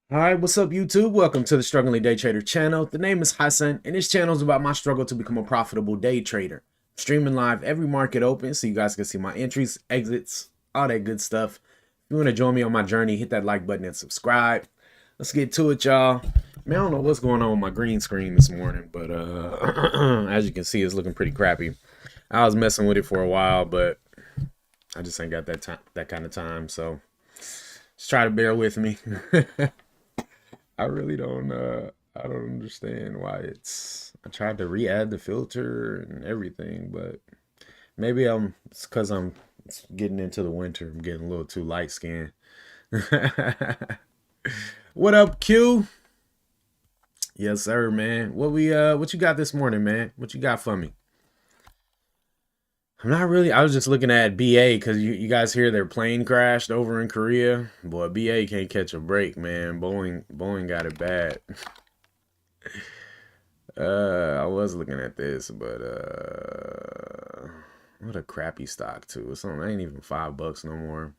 All right, what's up, YouTube? Welcome to the Struggling Day Trader channel. The name is Hassan, and this channel is about my struggle to become a profitable day trader. Streaming live every market open so you guys can see my entries, exits, all that good stuff. If you want to join me on my journey, hit that like button and subscribe. Let's get to it, y'all. Man, I don't know what's going on with my green screen this morning, but as you can see, it's looking pretty crappy. I was messing with it for a while, but I just ain't got that kind of time, so just try to bear with me. I really don't I don't understand why I tried to re-add the filter and everything, but maybe it's because I'm getting into the winter. I'm getting a little too light skinned. What up, Q? Yes, sir, man. What you got this morning, man? What you got for me? I'm not really. I was just looking at BA because you guys hear their plane crashed over in Korea. Boy, BA can't catch a break, man. Boeing got it bad. I was looking at this, but what a crappy stock too. It's on ain't even $5 no more.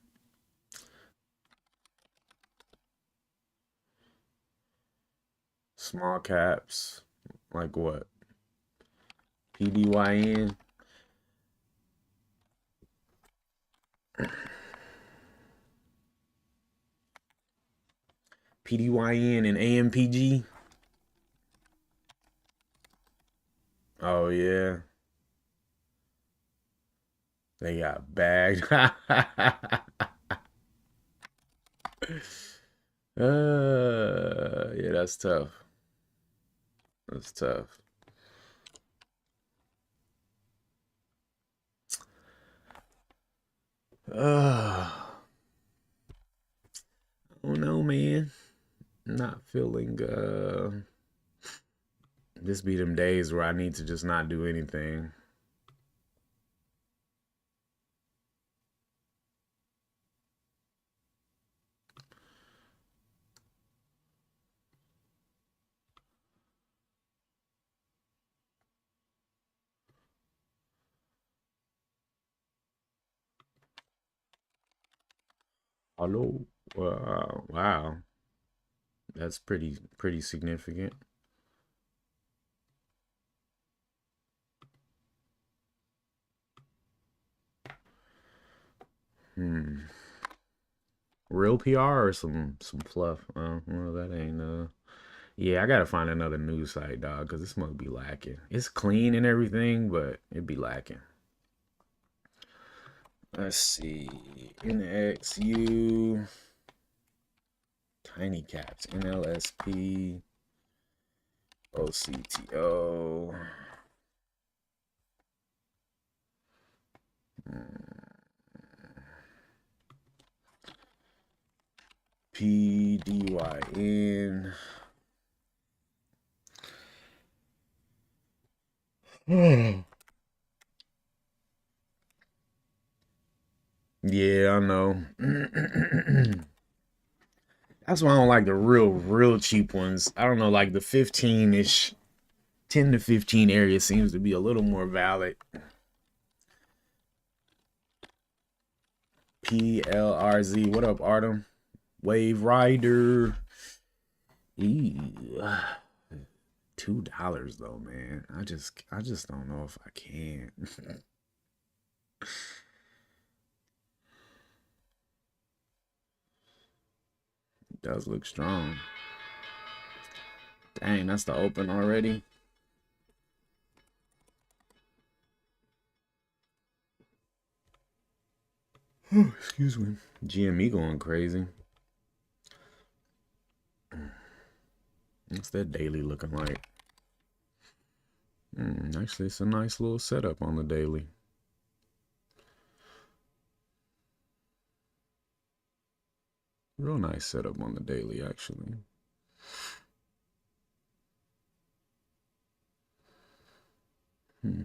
Small caps, like what? PDYN, PDYN, and AMPG. Oh yeah, they got bagged. Yeah, that's tough. That's tough. Uh, I don't know, man. Not feeling this be them days where I need to just not do anything. Hello. Wow. That's pretty significant. Hmm. Real PR or some fluff? Well, that ain't Yeah, I gotta find another news site, dog, because this must be lacking. It's clean and everything, but it be lacking. Let's see. NXU, Tiny Caps, NLSP, OCTO. PDYN. Yeah, I know. That's why I don't like the real cheap ones. I don't know, like the 15-ish, 10 to 15 area seems to be a little more valid. PLRZ. What up, Artem? Wave Rider. Ew. $2 though, man. I just don't know if I can. It does look strong. Dang, that's the open already. Excuse me. GME going crazy. What's that daily looking like? Actually, it's a nice little setup on the daily. Real nice setup on the daily, actually. Hmm.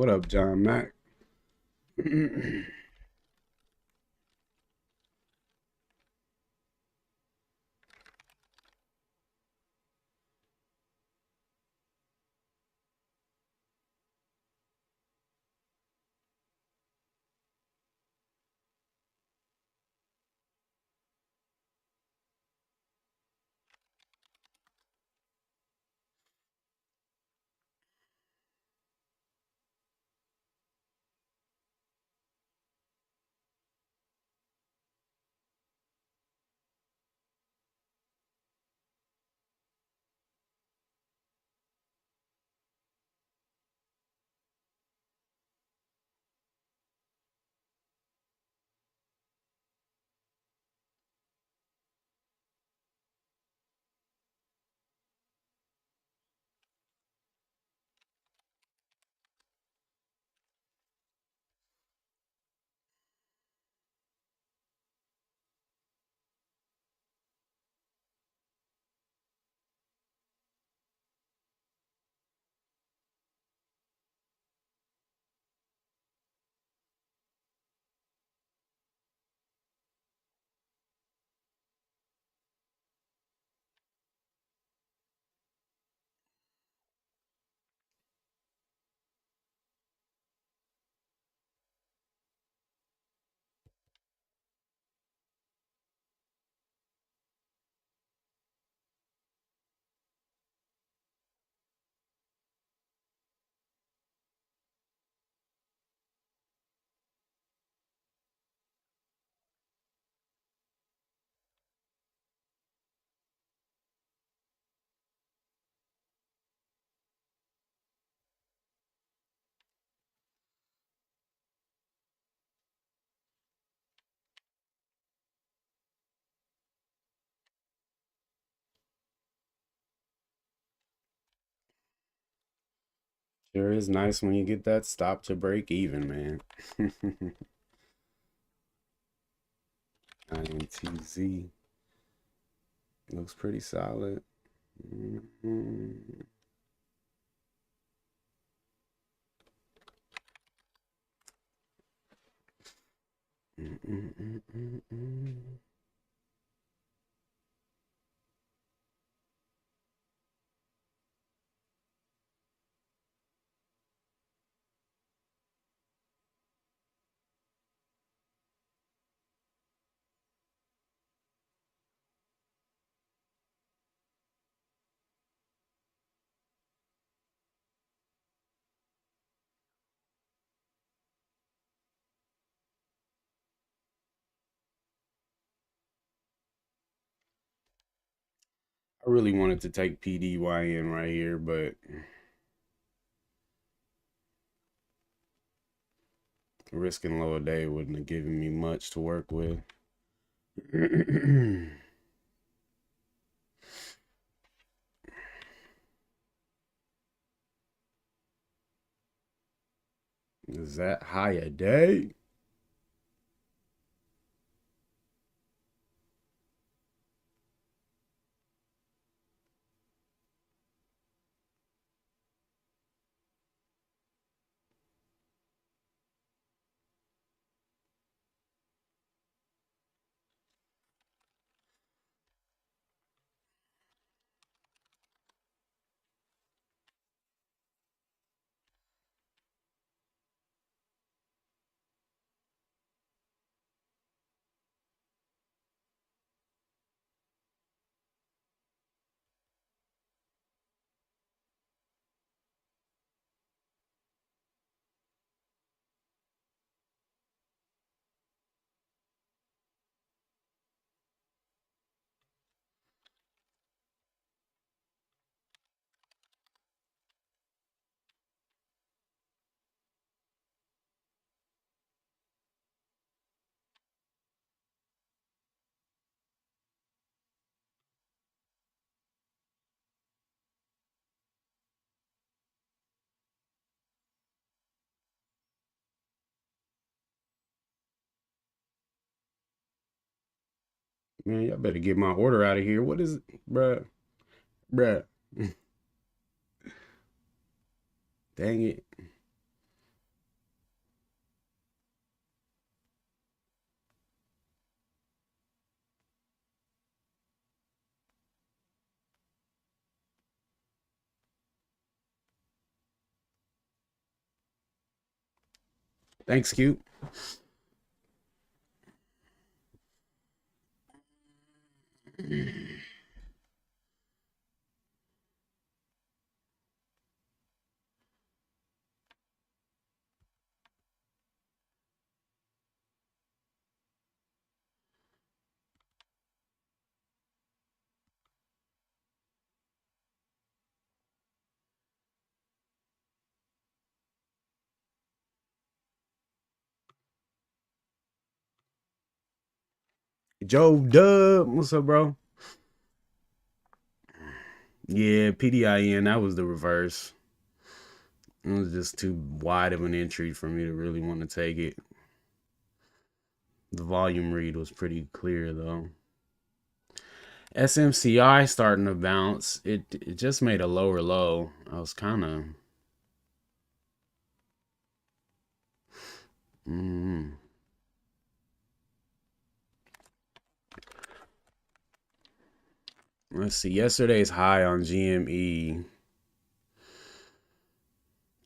What up, John Mac? Sure is nice when you get that stop to break even, man. INTZ looks pretty solid. Mhm. I really wanted to take PDYN right here, but risking low a day wouldn't have given me much to work with. Is that high a day? Man, y'all better get my order out of here. What is it, bruh? Bruh. Dang it. Thanks, Cute. Joe Dub, what's up, bro? Yeah, PDIN, that was the reverse. It was just too wide of an entry for me to really want to take it. The volume read was pretty clear though. SMCI starting to bounce. It just made a lower low. I was kind of. Let's see. Yesterday's high on GME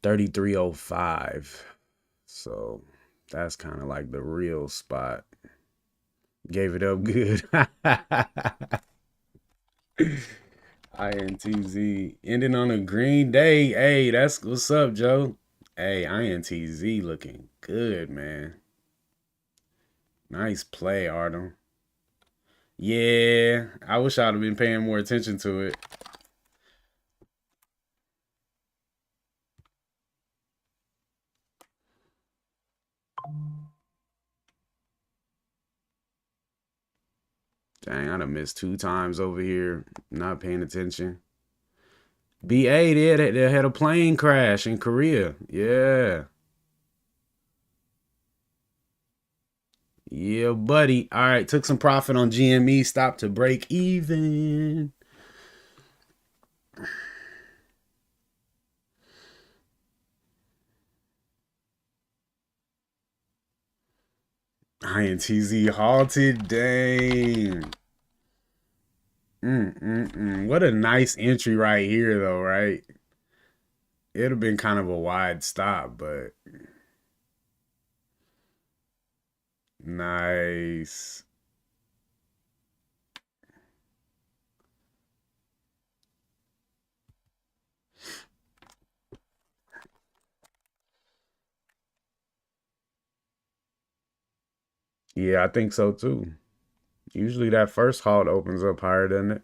3305. So that's kind of like the real spot. Gave it up good. INTZ ending on a green day. Hey, that's what's up, Joe. Hey, INTZ looking good, man. Nice play, Artem. Yeah, I wish I'd have been paying more attention to it. Dang, I done missed 2 times over here, not paying attention. BA, they had a plane crash in Korea. Yeah. Yeah, buddy. All right, took some profit on GME, stopped to break even. INTZ halted. Dang. What a nice entry right here, though, right? It'd have been kind of a wide stop, but nice. Yeah, I think so too. Usually that first halt opens up higher than it.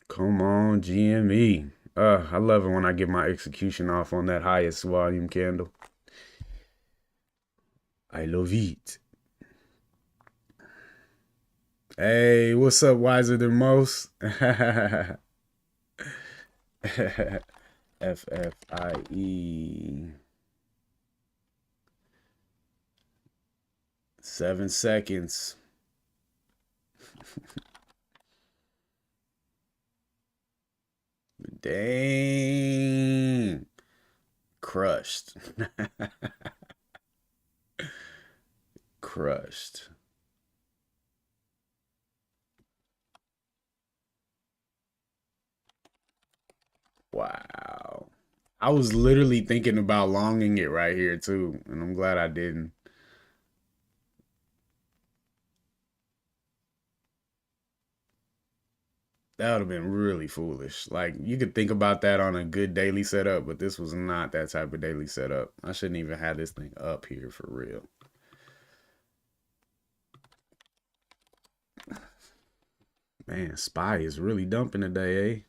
Come on, GME. I love it when I get my execution off on that highest volume candle. I love it. Hey, what's up, Wiser Than Most? FFIE. 7 seconds. Dang. Crushed. Crushed. Wow. I was literally thinking about longing it right here too, and I'm glad I didn't. That would have been really foolish. Like you could think about that on a good daily setup, but this was not that type of daily setup. I shouldn't even have this thing up here for real. Man, Spy is really dumping today, eh?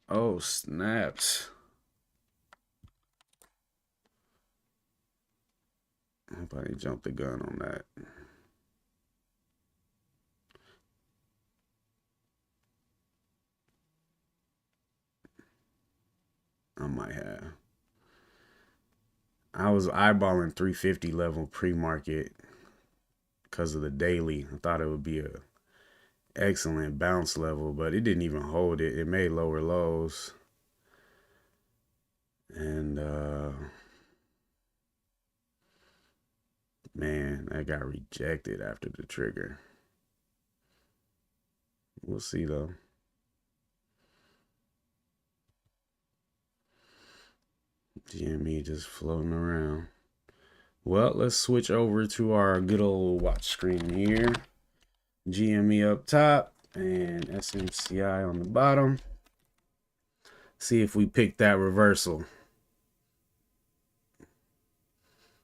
Oh, snaps. I hope I didn't jump the gun on that. I might have. I was eyeballing 350 level pre-market because of the daily. I thought it would be a excellent bounce level, but it didn't even hold it. It made lower lows. And man, that got rejected after the trigger. We'll see though. GME just floating around. Well, let's switch over to our good old watch screen here. GME up top and SMCI on the bottom. See if we pick that reversal.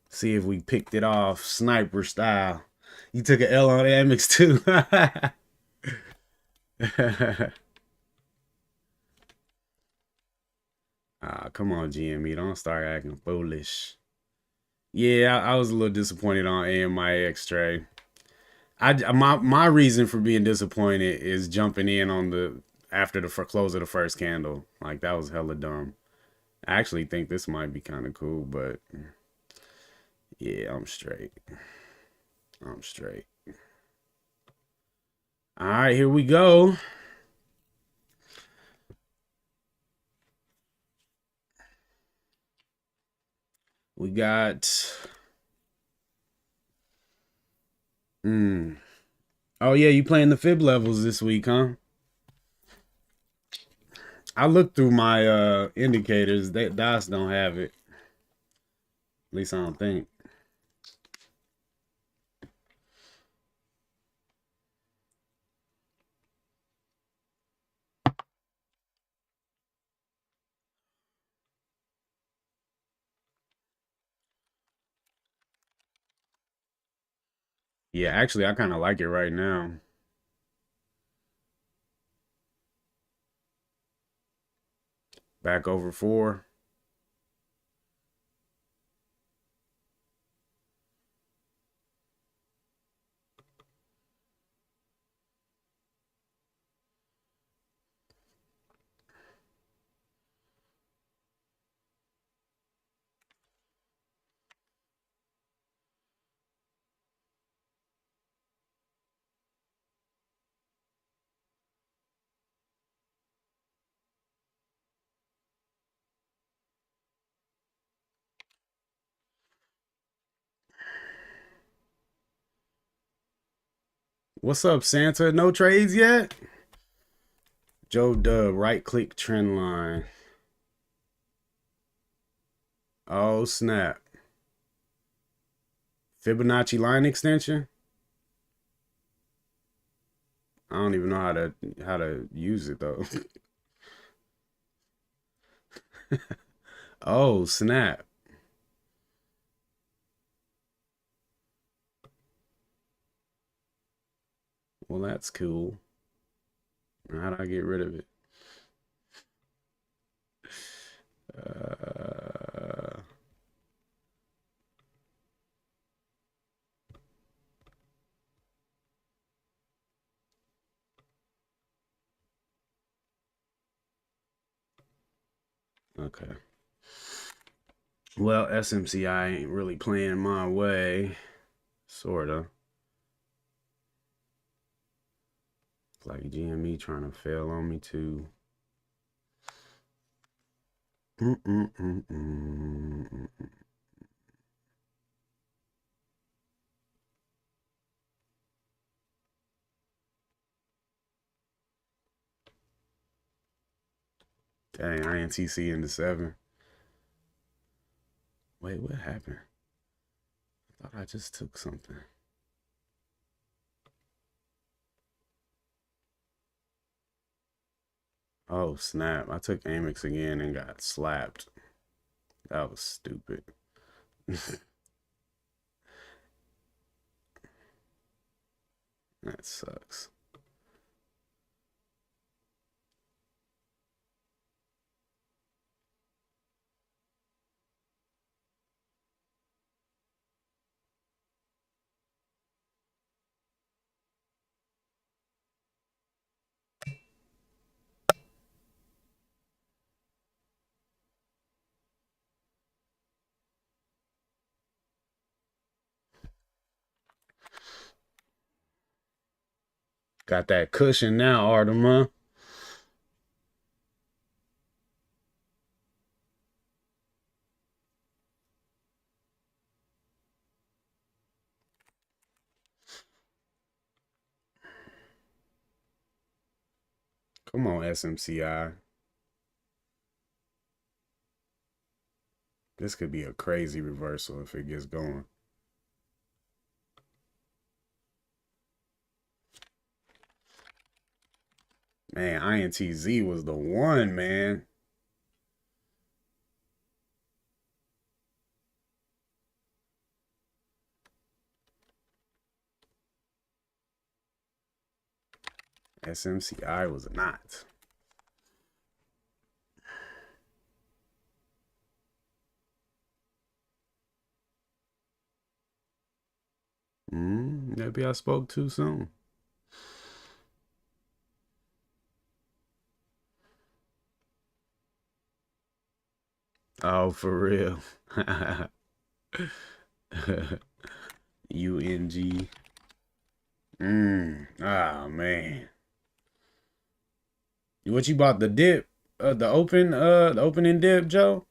See if we picked it off sniper style. You took an L on Amex too. Come on, GME. Don't start acting foolish. Yeah, I was a little disappointed on AMIX Trey. My reason for being disappointed is jumping in on the after the close of the first candle. Like that was hella dumb. I actually think this might be kind of cool, but yeah, I'm straight. I'm straight. All right, here we go. We got. Oh yeah, you playing the fib levels this week, huh? I looked through my indicators. That DOS don't have it. At least I don't think. Yeah, actually, I kind of like it right now. Back over 4. What's up, Santa? No trades yet? Joe Dub, right click trend line. Oh, snap. Fibonacci line extension? I don't even know how to use it though. Oh, snap. Well, that's cool. How do I get rid of it? Uh, okay. Well, SMCI ain't really playing my way. Sorta. It's like GME trying to fail on me too. Dang, INTC into 7. Wait, what happened? I thought I just took something. Oh, snap. I took Amex again and got slapped. That was stupid. That sucks. Got that cushion now, Artema. Come on, SMCI. This could be a crazy reversal if it gets going. Man, INTZ was the one, man. SMCI was not. Maybe I spoke too soon. Oh, for real. UNG. Ah, man. What you bought, the dip? The opening dip, Joe?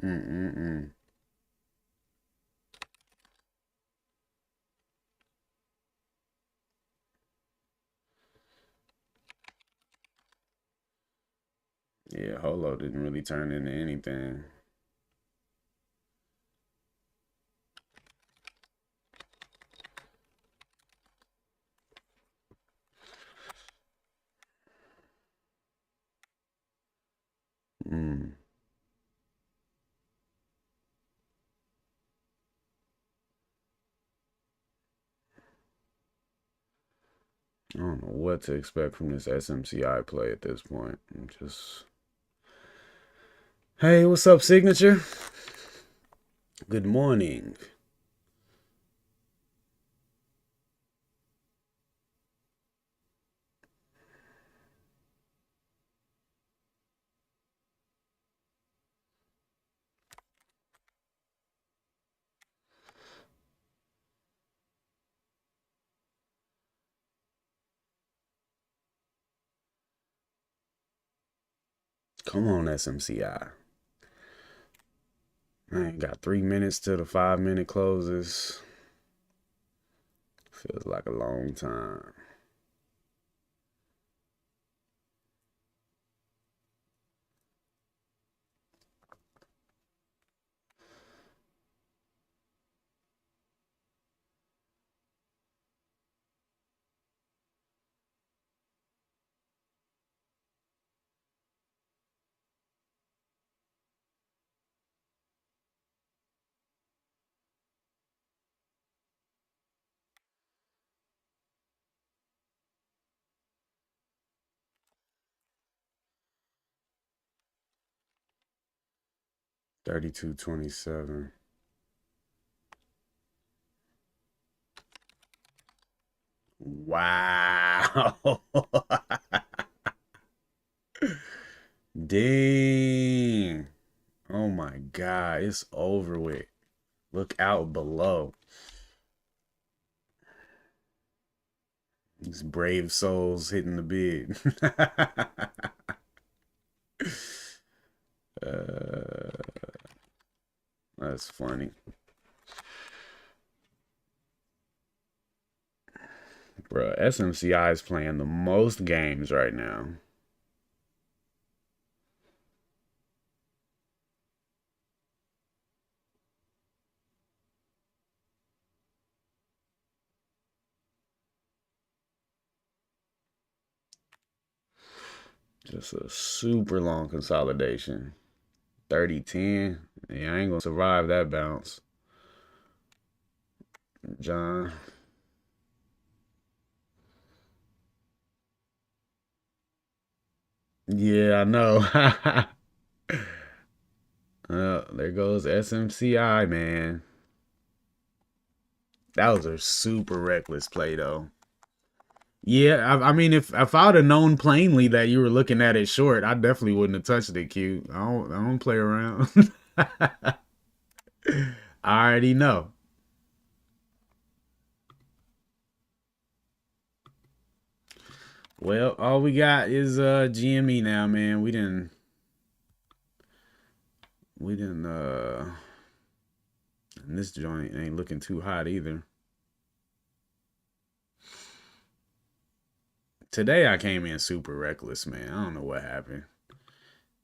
Mm-mm-mm. Yeah, Holo didn't really turn into anything. Mm. I don't know what to expect from this SMCI play at this point. I'm just, hey, what's up, Signature? Good morning. Come on, SMCI. I ain't got 3 minutes till the 5 minute closes. Feels like a long time. $32.27. Wow. Dang. Oh my God. It's over with. Look out below. These brave souls hitting the bid. That's funny. Bruh, SMCI is playing the most games right now. Just a super long consolidation. 30-10. Yeah, I ain't gonna survive that bounce. John. Yeah, I know. There goes SMCI, man. That was a super reckless play, though. Yeah, I mean, if I would have known plainly that you were looking at it short, I definitely wouldn't have touched it, Q. I don't play around. I already know. Well, all we got is GME now, man. We didn't and this joint ain't looking too hot either. Today I came in super reckless, man. I don't know what happened.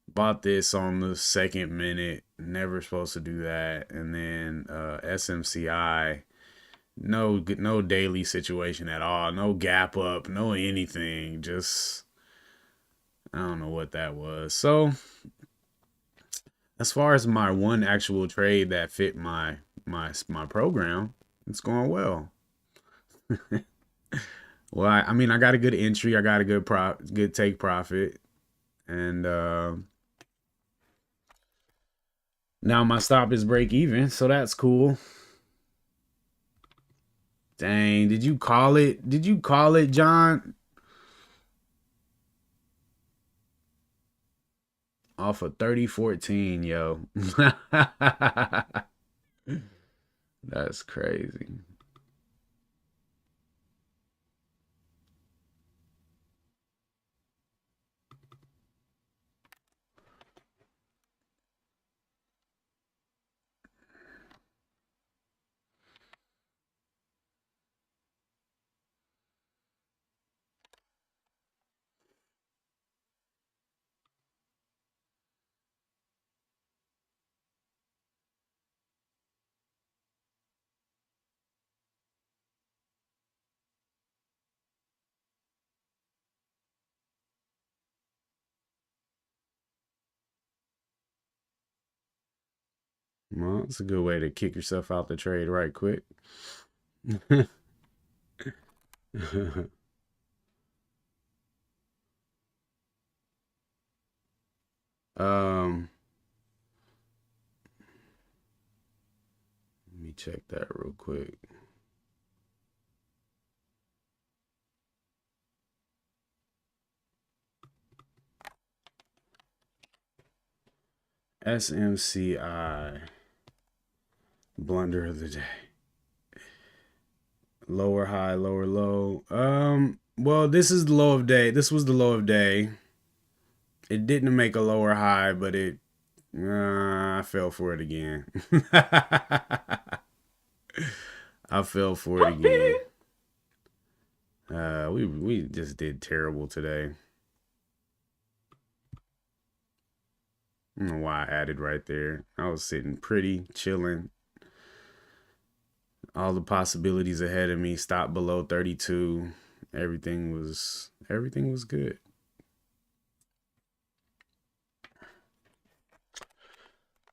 Bought this on the second minute. Never supposed to do that. And then SMCI, no daily situation at all. No gap up, no anything. Just I don't know what that was. So as far as my one actual trade that fit my program, it's going well. Well, I mean, I got a good entry. I got a good take profit, and now my stop is break even, so that's cool. Dang, did you call it? Did you call it, John? Off of 3014, yo. That's crazy. Well, it's a good way to kick yourself out the trade right quick. um, Let me check that real quick. SMCI blunder of the day. Lower high, lower low. Well, this is the low of day. This was the low of day. It didn't make a lower high, but I fell for it again. I fell for it again. We just did terrible today. I don't know why I added right there. I was sitting pretty, chilling. All the possibilities ahead of me. Stopped below 32. Everything was good.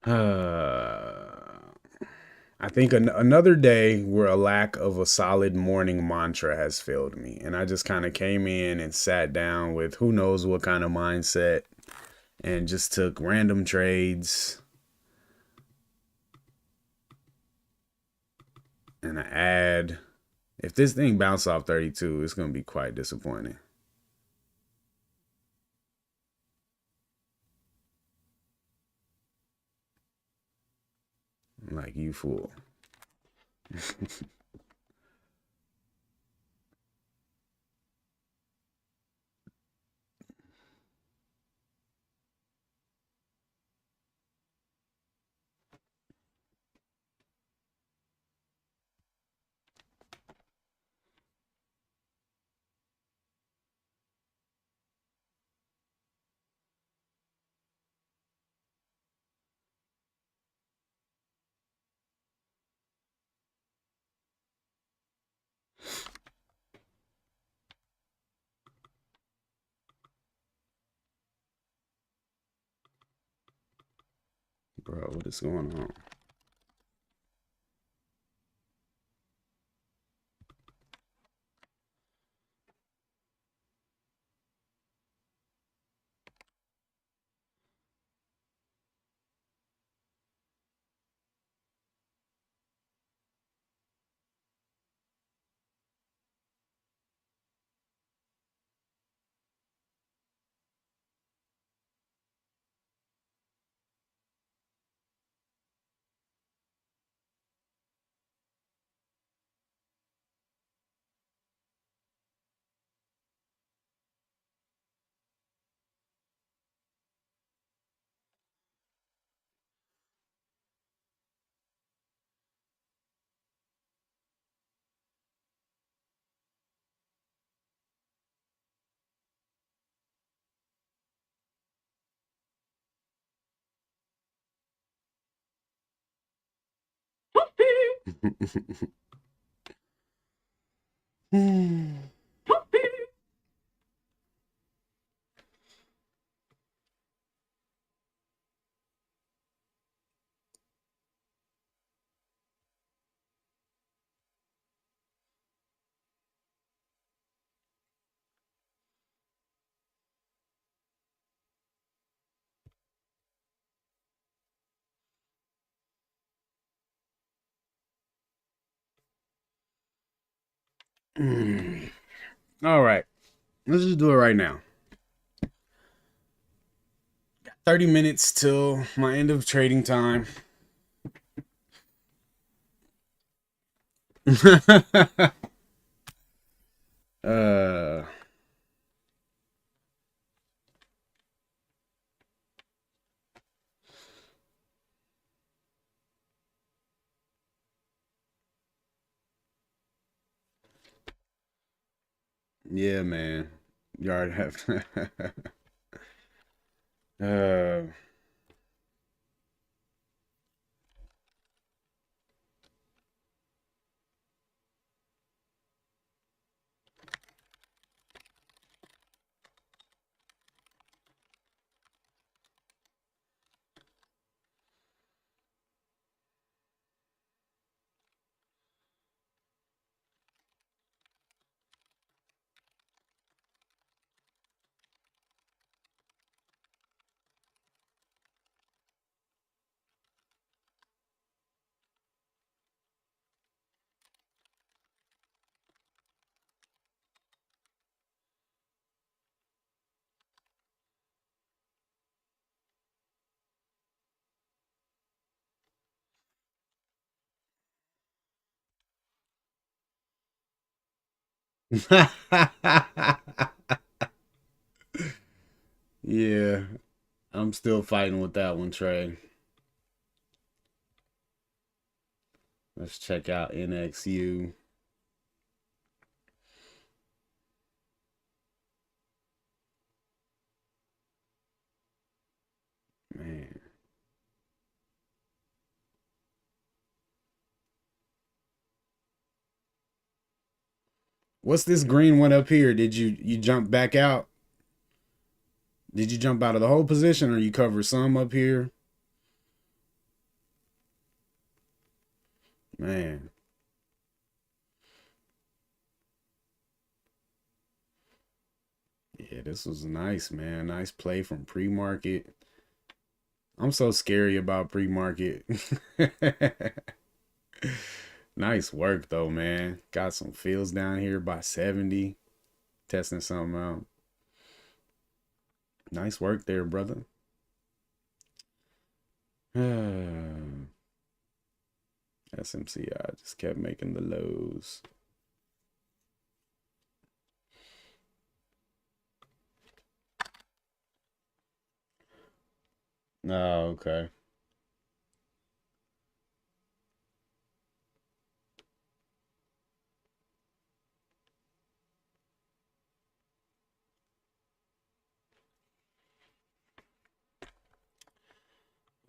I think another day where a lack of a solid morning mantra has failed me. And I just kind of came in and sat down with who knows what kind of mindset and just took random trades and an ad. If this thing bounced off 32, it's going to be quite disappointing. Like, you fool. Bro, what is going on? All right. Let's just do it right now. 30 minutes till my end of trading time. uh yeah, man. You already have uh yeah, I'm still fighting with that one, Trey. Let's check out NXU. Man. What's this green one up here? Did you jump back out? Did you jump out of the whole position or you cover some up here? Man. Yeah, this was nice, man. Nice play from pre-market. I'm so scary about pre-market. Nice work though, man. Got some fields down here by 70. Testing something out. Nice work there, brother. SMCI just kept making the lows. Oh, okay.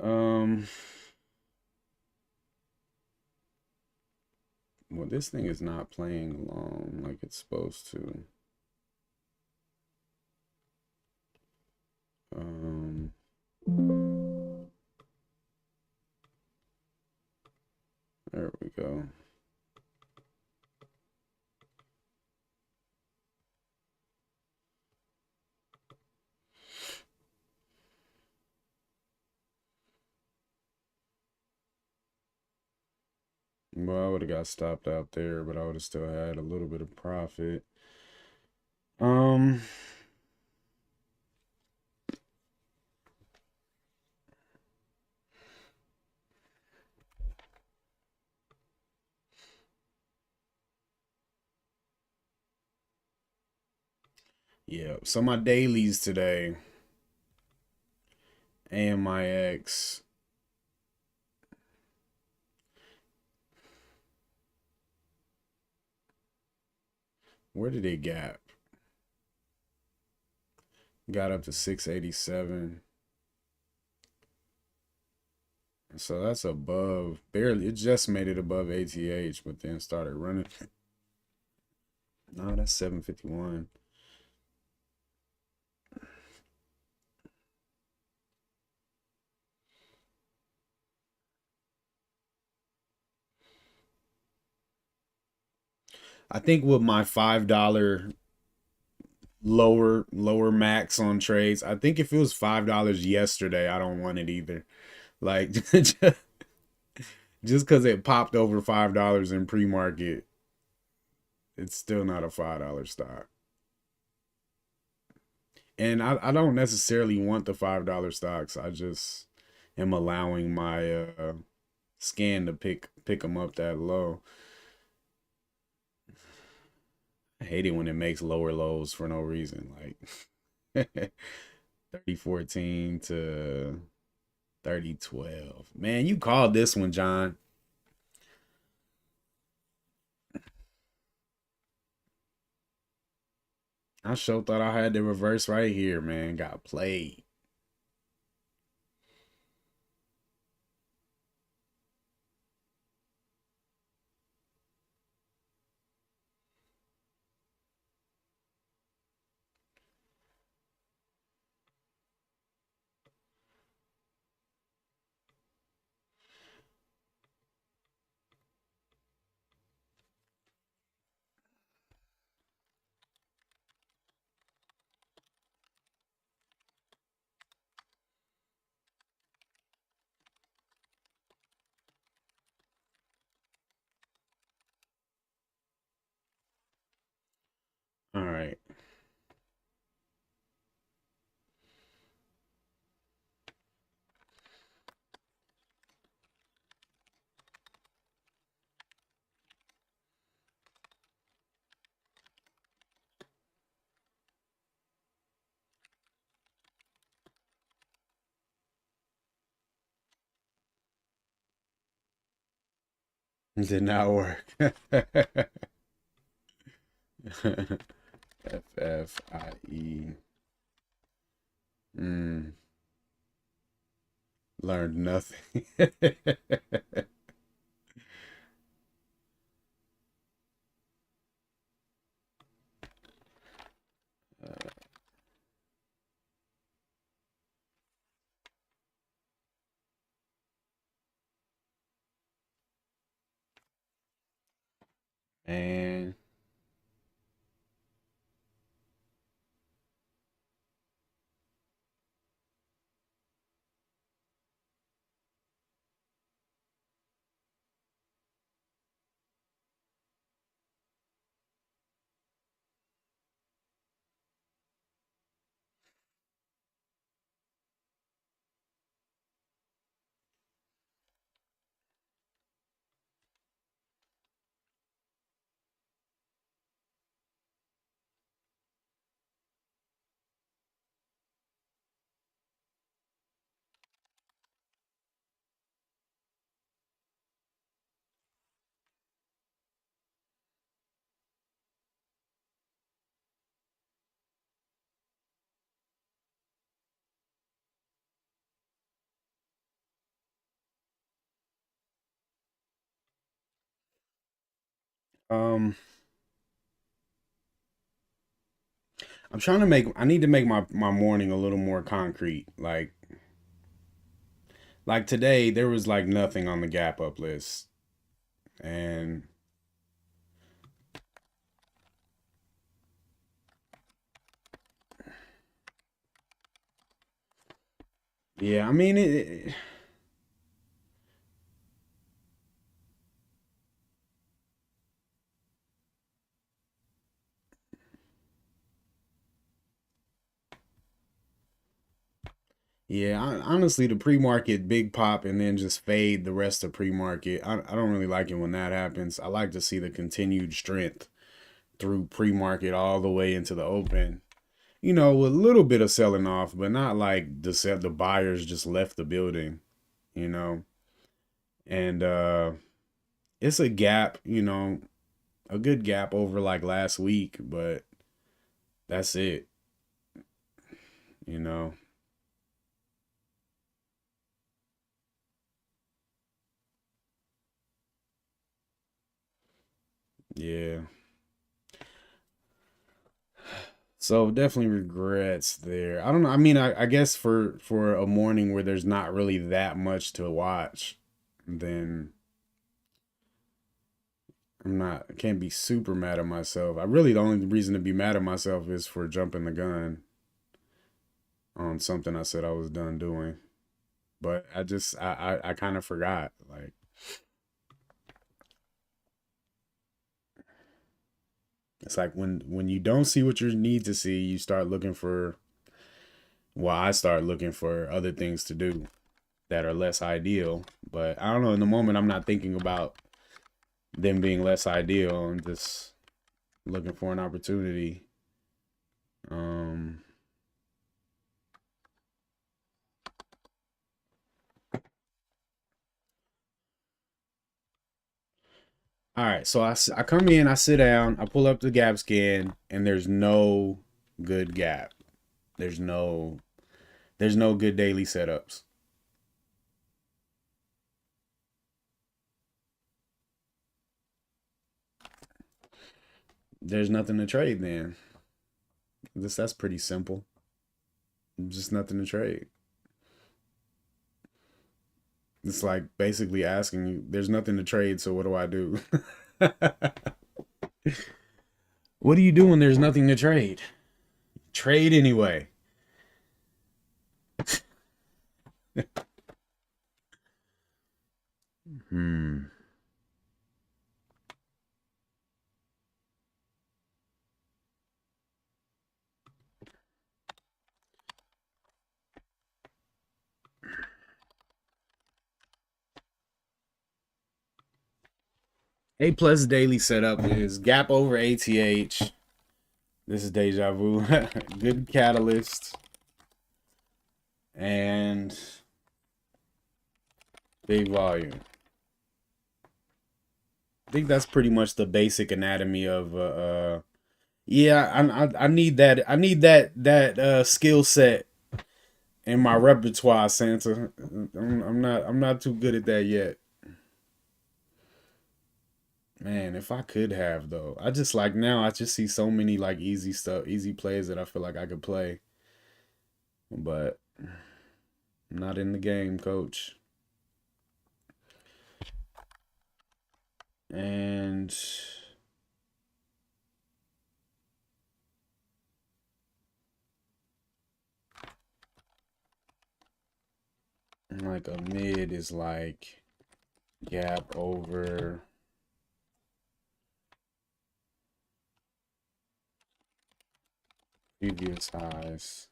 Um, well, this thing is not playing long like it's supposed to. Um, there we go. Well, I would have got stopped out there, but I would have still had a little bit of profit. Um, yeah. So my dailies today, AMIX. Where did it gap? Got up to 687. So that's above, barely, it just made it above ATH, but then started running. No, that's 751. I think with my $5 lower max on trades, I think if it was $5 yesterday, I don't want it either. Like just because it popped over $5 in pre-market, it's still not a $5 stock. And I don't necessarily want the $5 stocks. I just am allowing my scan to pick them up that low. I hate it when it makes lower lows for no reason. Like 3014 to 3012. Man, you called this one, John. I sure thought I had the reverse right here, man. Got played. All right. Did not work. FFIE. Mm, learned nothing. Man. Um, I'm trying to make I need to make my morning a little more concrete. Like today there was like nothing on the gap up list. And yeah, I mean yeah, honestly, the pre-market big pop and then just fade the rest of pre-market. I don't really like it when that happens. I like to see the continued strength through pre-market all the way into the open. You know, with a little bit of selling off, but not like the buyers just left the building, you know. And it's a gap, a good gap over like last week, but that's it, you know. Yeah. So definitely regrets there. I don't know. I mean, I guess for a morning where there's not really that much to watch, then I can't be super mad at myself. I really, the only reason to be mad at myself is for jumping the gun on something I said I was done doing. But I kind of forgot. Like, it's like when you don't see what you need to see, you start looking for, well, I start looking for other things to do that are less ideal. But I don't know, in the moment I'm not thinking about them being less ideal. I'm just looking for an opportunity. Um all right, so I come in, I sit down, I pull up the gap scan, and there's no good gap. There's no good daily setups. There's nothing to trade then. That's pretty simple. Just nothing to trade. It's like basically asking you, there's nothing to trade, so what do I do? What do you do when there's nothing to trade? Trade anyway. Hmm. A plus daily setup is gap over ATH. This is deja vu. Good catalyst. And big volume. I think that's pretty much the basic anatomy of yeah, I need that. I need that skill set in my repertoire, Santa. I'm not too good at that yet. Man, if I could have though. I just like now I just see so many like easy stuff, easy plays that I feel like I could play. But I'm not in the game, coach. And like a mid is like gap over previous highs.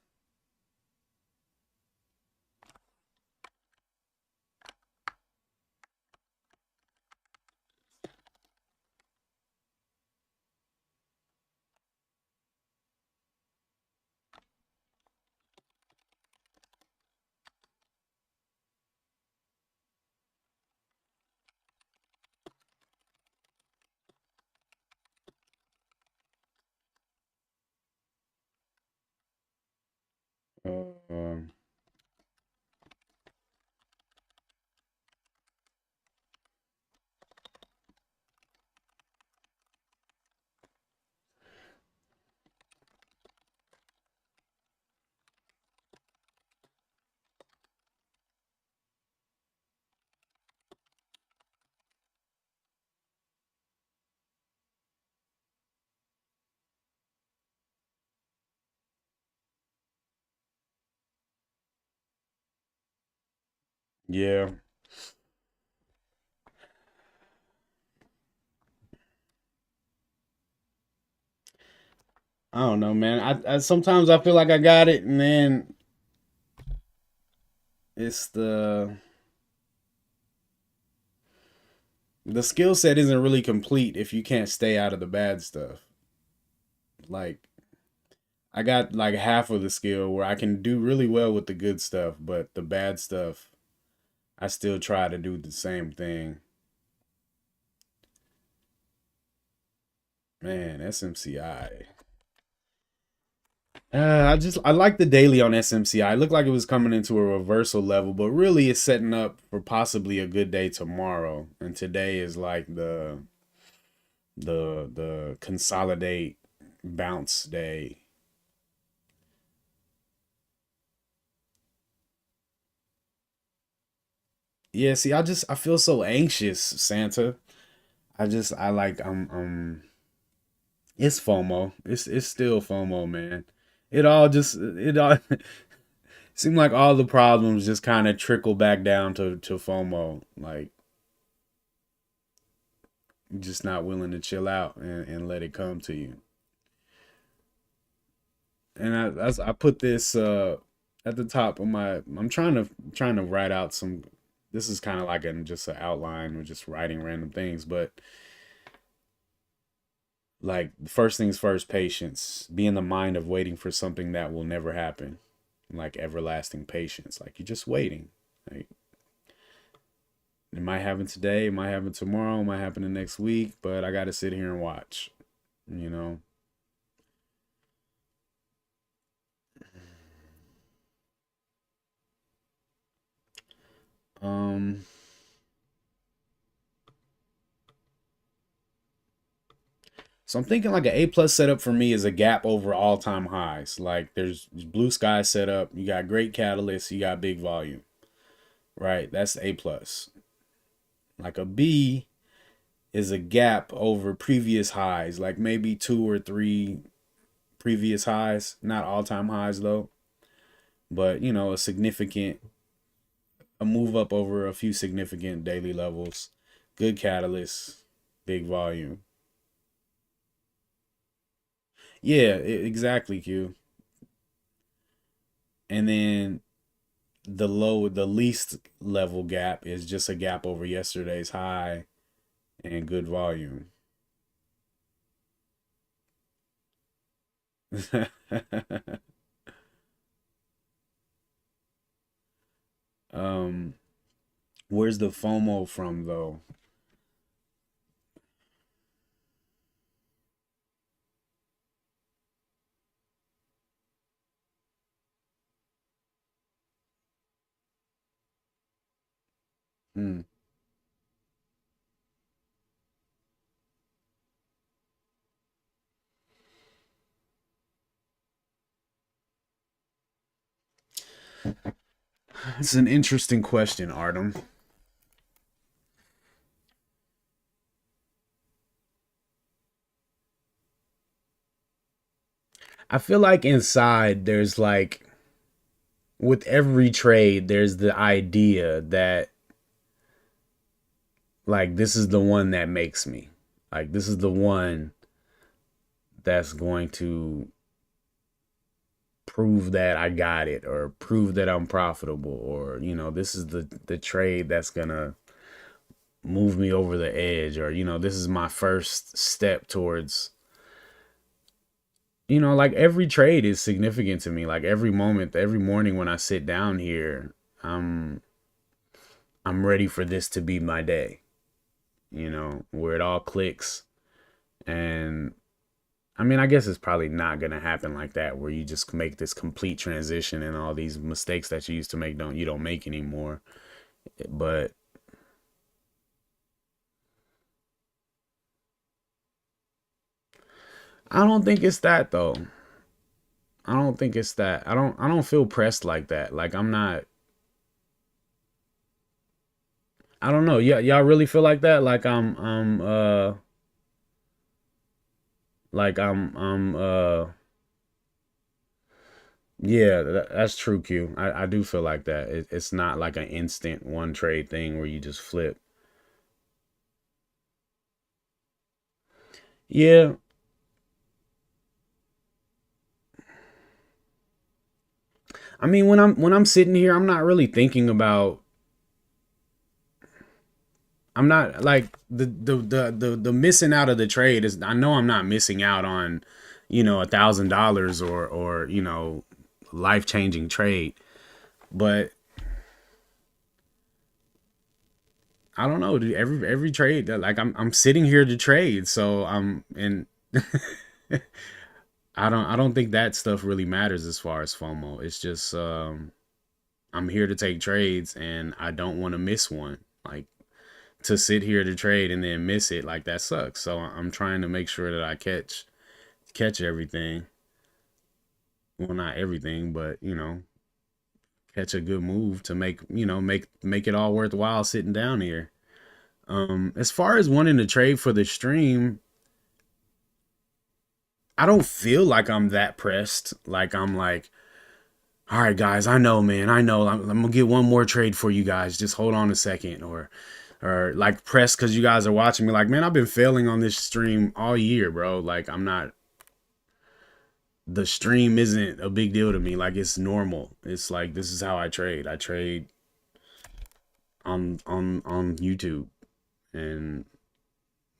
Um, yeah. I don't know, man. I sometimes I feel like I got it, and then it's the skill set isn't really complete if you can't stay out of the bad stuff. Like I got like half of the skill where I can do really well with the good stuff, but the bad stuff, I still try to do the same thing. Man, SMCI. I like the daily on SMCI. It looked like it was coming into a reversal level, but really it's setting up for possibly a good day tomorrow. And today is like the consolidate bounce day. Yeah, see, I feel so anxious, Santa. I like it's FOMO. It's still FOMO, man. It all seemed like all the problems just kind of trickle back down to FOMO. Like you're just not willing to chill out and let it come to you. And I put this at the top of my. I'm trying to write out some. This is kind of like just an outline or just writing random things, but like first things first, patience. Be in the mind of waiting for something that will never happen, like everlasting patience. Like you're just waiting. Like it might happen today, it might happen tomorrow, it might happen the next week, but I got to sit here and watch. You know. Um. So I'm thinking like an A plus setup for me is a gap over all time highs. Like there's blue sky setup, you got great catalyst, you got big volume, right? That's A plus. Like a B is a gap over previous highs, like maybe two or three previous highs, not all time highs though, but you know, a move up over a few significant daily levels, good catalyst, big volume. Yeah, exactly, Q. And then the least level gap is just a gap over yesterday's high and good volume. um, where's the FOMO from though? Hmm. It's an interesting question, Artem. I feel like inside there's like with every trade there's the idea that like this is the one that makes me. Like this is the one that's going to prove that I got it or prove that I'm profitable or you know this is the trade that's going to move me over the edge or you know this is my first step towards you know like every trade is significant to me like every moment every morning when I sit down here I'm I'm ready for this to be my day you know where it all clicks and I mean, I guess it's probably not gonna happen like that, where you just make this complete transition and all these mistakes that you used to make don't make anymore. But I don't think it's that though. I don't think it's that. I don't feel pressed like that. Like I'm not. I don't know. Yeah, y'all really feel like that? Like yeah, that's true, Q. I do feel like that. It's not like an instant one trade thing where you just flip. Yeah, I mean when I'm sitting here, I'm not really thinking about I'm not like the missing out of the trade is I know I'm not missing out on, you know, $1,000 or you know, life changing trade. But I don't know, dude. Every trade that like I'm sitting here to trade, so I'm and I don't think that stuff really matters as far as FOMO. It's just I'm here to take trades and I don't want to miss one. Like to sit here to trade and then miss it, like that sucks. So I'm trying to make sure that I catch everything. Well, not everything, but catch a good move to make it all worthwhile sitting down here. As far as wanting to trade for the stream, I don't feel like I'm that pressed. Like I'm like, all right, guys, I know, man, I know. I'm gonna get one more trade for you guys. Just hold on a second, or like pressed because you guys are watching me. Like, man, I've been failing on this stream all year, bro. Like, I'm not. The stream isn't a big deal to me. Like, it's normal. It's like this is how I trade. I trade on YouTube, and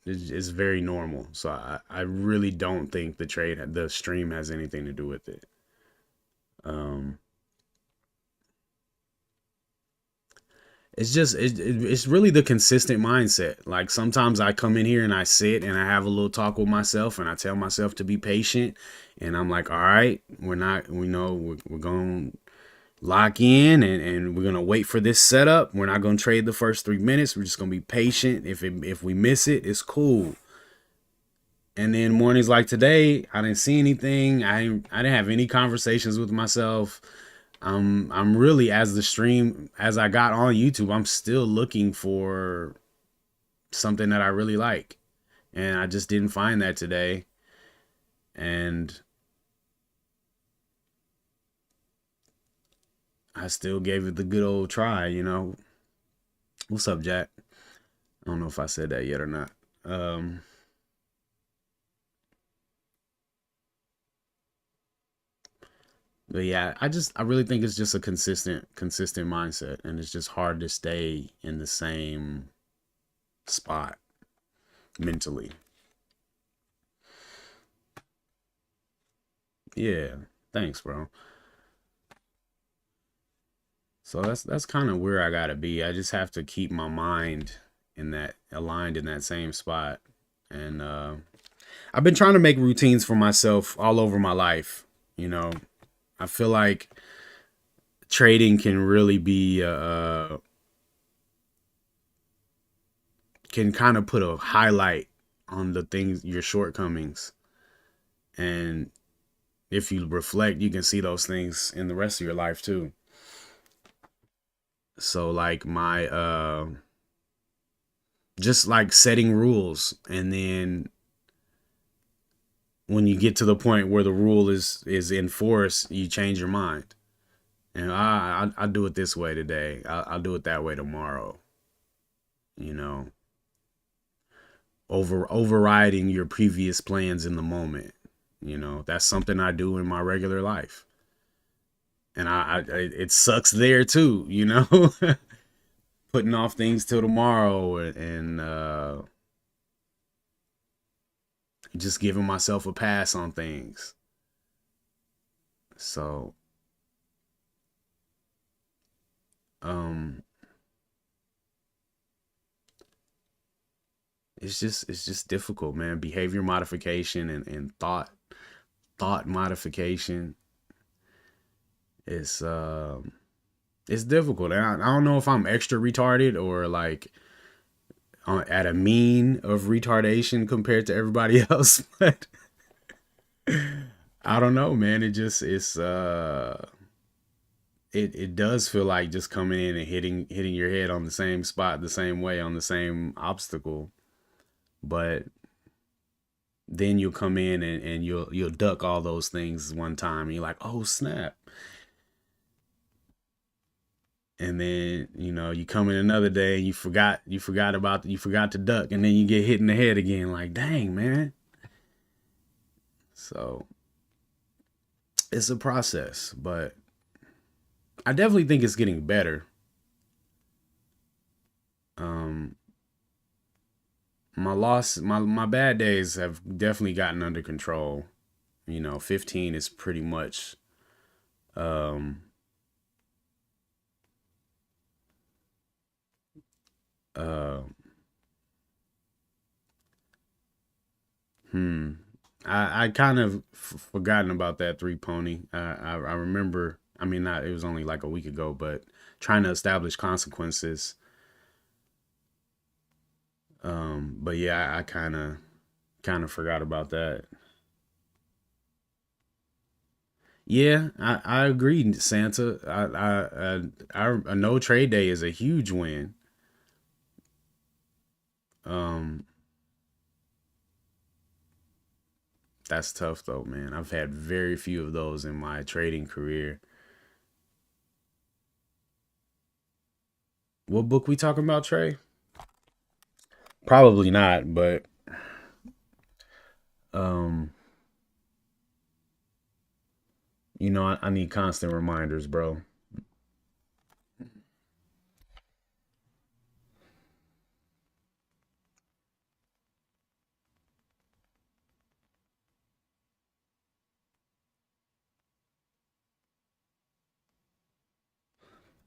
it's very normal. So I really don't think the stream has anything to do with it. Um, it's really the consistent mindset. Like sometimes I come in here and I sit and I have a little talk with myself and I tell myself to be patient, and I'm like, all right, we're going to lock in, and we're going to wait for this setup. We're not going to trade the first 3 minutes. We're just going to be patient. If we miss it, it's cool. And then mornings like today, I didn't see anything. I didn't have any conversations with myself. I'm really, as I got on YouTube, I'm still looking for something that I really like. And I just didn't find that today. And I still gave it the good old try. What's up, Jack? I don't know if I said that yet or not. But yeah, I really think it's just a consistent mindset, and it's just hard to stay in the same spot mentally. Yeah, thanks, bro. So that's kind of where I gotta be. I just have to keep my mind in that aligned in that same spot, and I've been trying to make routines for myself all over my life. You know, I feel like trading can really be can kind of put a highlight on the things, your shortcomings, and if you reflect, you can see those things in the rest of your life too. So like my just like setting rules, and then when you get to the point where the rule is in force, you change your mind. And I'll do it this way today. I'll do it that way tomorrow. You know, overriding your previous plans in the moment. That's something I do in my regular life, and it sucks there too. Putting off things till tomorrow, and just giving myself a pass on things. So um it's just difficult, man. Behavior modification and thought modification is it's difficult. And I don't know if I'm extra retarded or like at a mean of retardation compared to everybody else, but I don't know, man. It does feel like just coming in and hitting your head on the same spot the same way on the same obstacle. But then you'll come in and you'll duck all those things one time, and you're like, oh snap. And then you come in another day and you forgot to duck, and then you get hit in the head again, like, dang, man. So it's a process, but I definitely think it's getting better. um my bad days have definitely gotten under control. 15 is pretty much um uh hmm I kind of forgotten about that three pony. I remember, I mean, not, it was only like a week ago, but trying to establish consequences But yeah, I kind of forgot about that. Yeah, I agree, Santa. A no trade day is a huge win. Um, that's tough though, man. I've had very few of those in my trading career. What book we talking about, Trey? Probably not, but um, I need constant reminders, bro.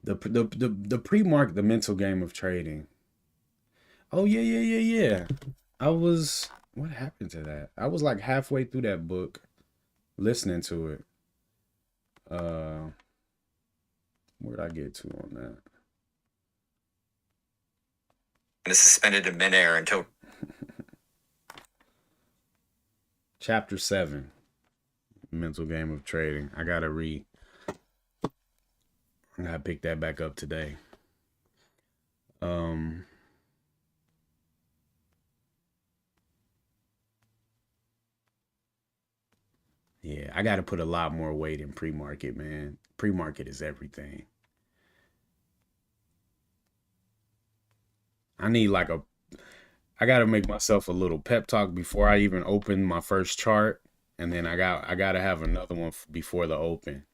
The pre-mark, the mental game of trading. Oh yeah, yeah, yeah, yeah. I was what happened to that? I was like halfway through that book listening to it. Uh where'd I get to on that? And is suspended in midair until chapter 7, mental game of trading. I gotta pick that back up today. Um yeah, I gotta put a lot more weight in pre-market, man. Pre-market is everything. I need like a I gotta make myself a little pep talk before I even open my first chart, and then I gotta have another one before the open.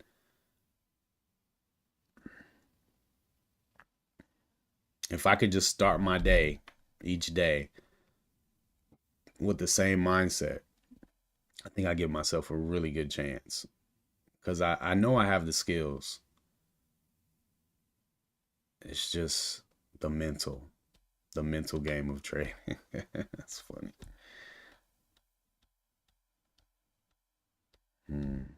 If I could just start my day each day with the same mindset, I think I give myself a really good chance because I know I have the skills. It's just the mental, the mental game of trading. That's funny. Hmm.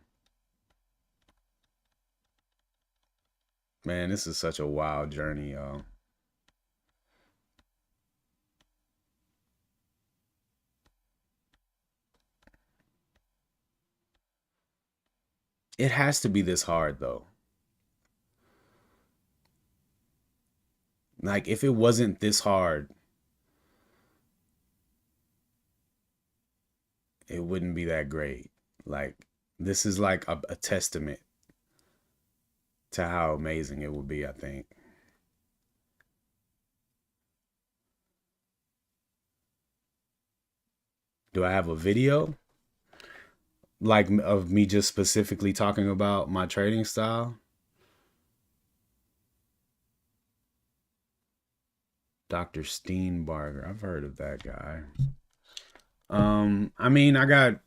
Man, this is such a wild journey, y'all. It has to be this hard though. Like if it wasn't this hard, it wouldn't be that great. Like this is like a testament to how amazing it would be, I think. Do I have a video like of me just specifically talking about my trading style? Dr. Steenbarger. I've heard of that guy. I mean, I got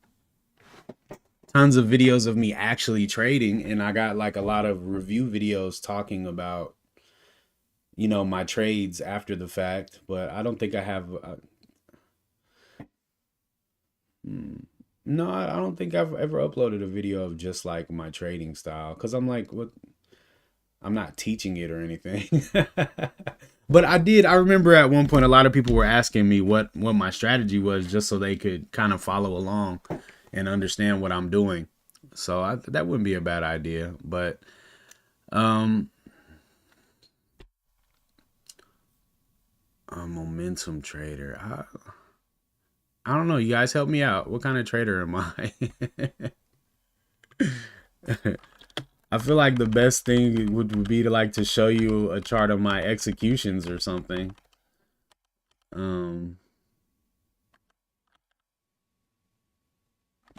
tons of videos of me actually trading, and I got like a lot of review videos talking about, my trades after the fact, but I don't think I have. Hmm, no, I don't think I've ever uploaded a video of just like my trading style because I'm like, what? I'm not teaching it or anything. But I did. I remember at one point a lot of people were asking me what my strategy was just so they could kind of follow along and understand what I'm doing. So that wouldn't be a bad idea. But um, a momentum trader. I don't know. You guys help me out. What kind of trader am I? I feel like the best thing would be to like to show you a chart of my executions or something. Um,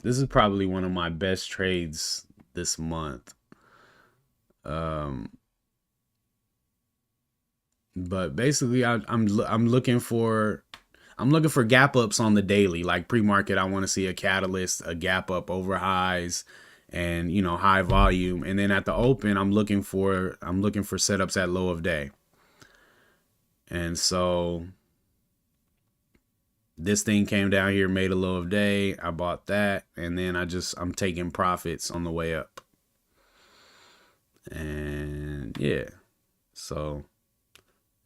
this is probably one of my best trades this month. Um, but basically, I'm looking for gap ups on the daily, like pre market. I want to see a catalyst, a gap up over highs, and high volume. And then at the open, I'm looking for setups at low of day. And so this thing came down here, made a low of day. I bought that, and then I'm taking profits on the way up. And yeah, so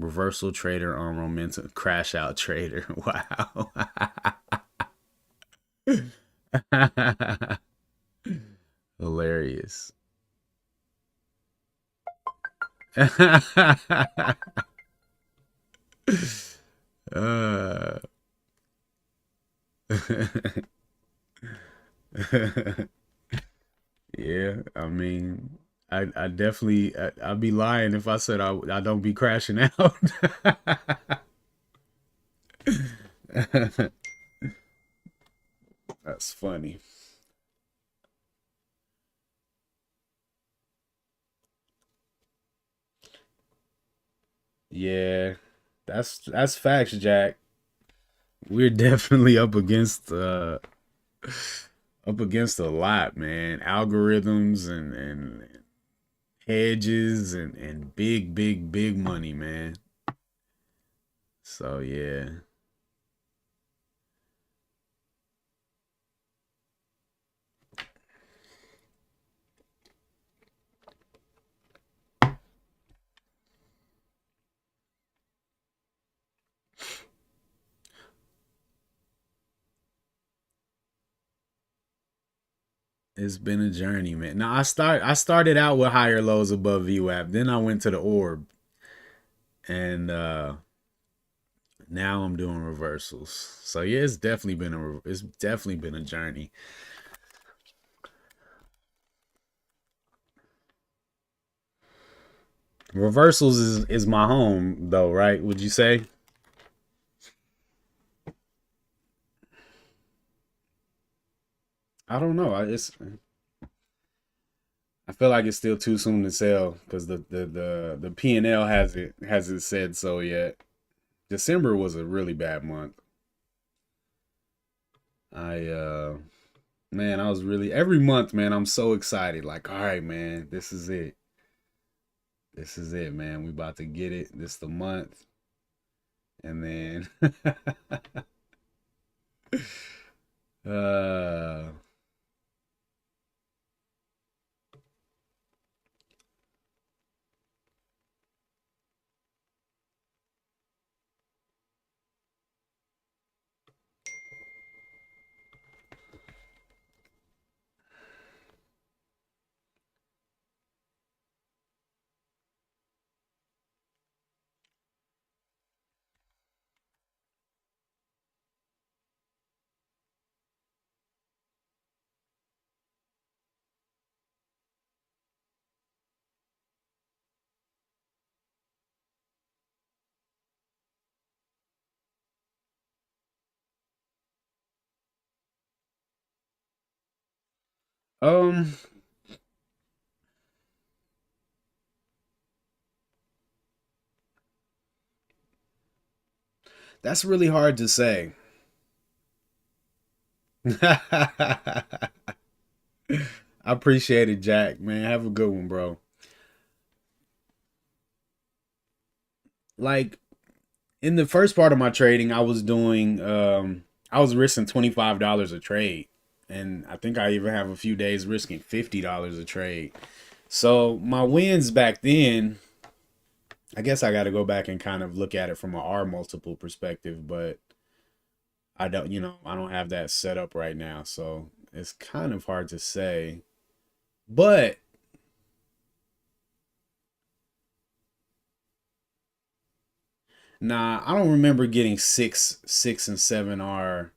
Reversal trader on momentum. Crash out trader. Wow. Hilarious. uh, yeah, I mean, I definitely I'd be lying if I said I don't be crashing out. That's funny. Yeah, that's facts, Jack. We're definitely up against a lot, man. Algorithms and hedges and big money, man. So yeah. It's been a journey, man. Now I started out with higher lows above VWAP. Then I went to the orb. And now I'm doing reversals. So yeah, it's definitely been a journey. Reversals is my home though, right? Would you say? I don't know. I feel like it's still too soon to tell because the P&L hasn't said so yet. December was a really bad month. I man, I was really every month, man, I'm so excited. Like, all right, man, this is it. This is it, man. We about to get it. This the month. And then uh um that's really hard to say. I appreciate it, Jack. Man, have a good one, bro. Like in the first part of my trading, I was risking $25 a trade. And I think I even have a few days risking $50 a trade. So my wins back then, I guess I got to go back and kind of look at it from a R multiple perspective, but I don't, I don't have that set up right now. So it's kind of hard to say. But nah, I don't remember getting six and seven R.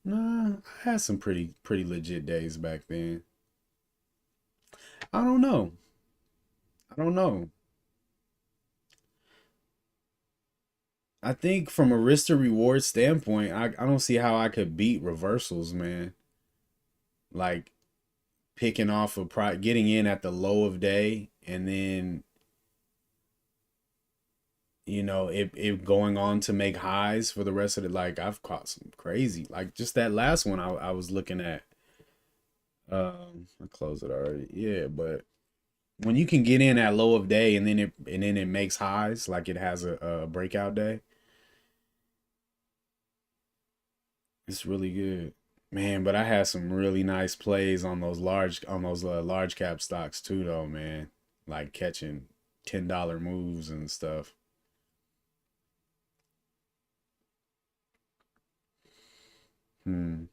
Nah, I had some pretty legit days back then. I don't know. I don't know. I think from a risk to reward standpoint, I don't see how I could beat reversals, man. Like picking off getting in at the low of day and then it going on to make highs for the rest of it. Like I've caught some crazy, like just that last one I was looking at. I closed it already. Yeah, but when you can get in at low of day and then it makes highs, like it has a breakout day, it's really good, man. But I had some really nice plays on those large cap stocks too, though, man. Like catching $10 moves and stuff. Hmm.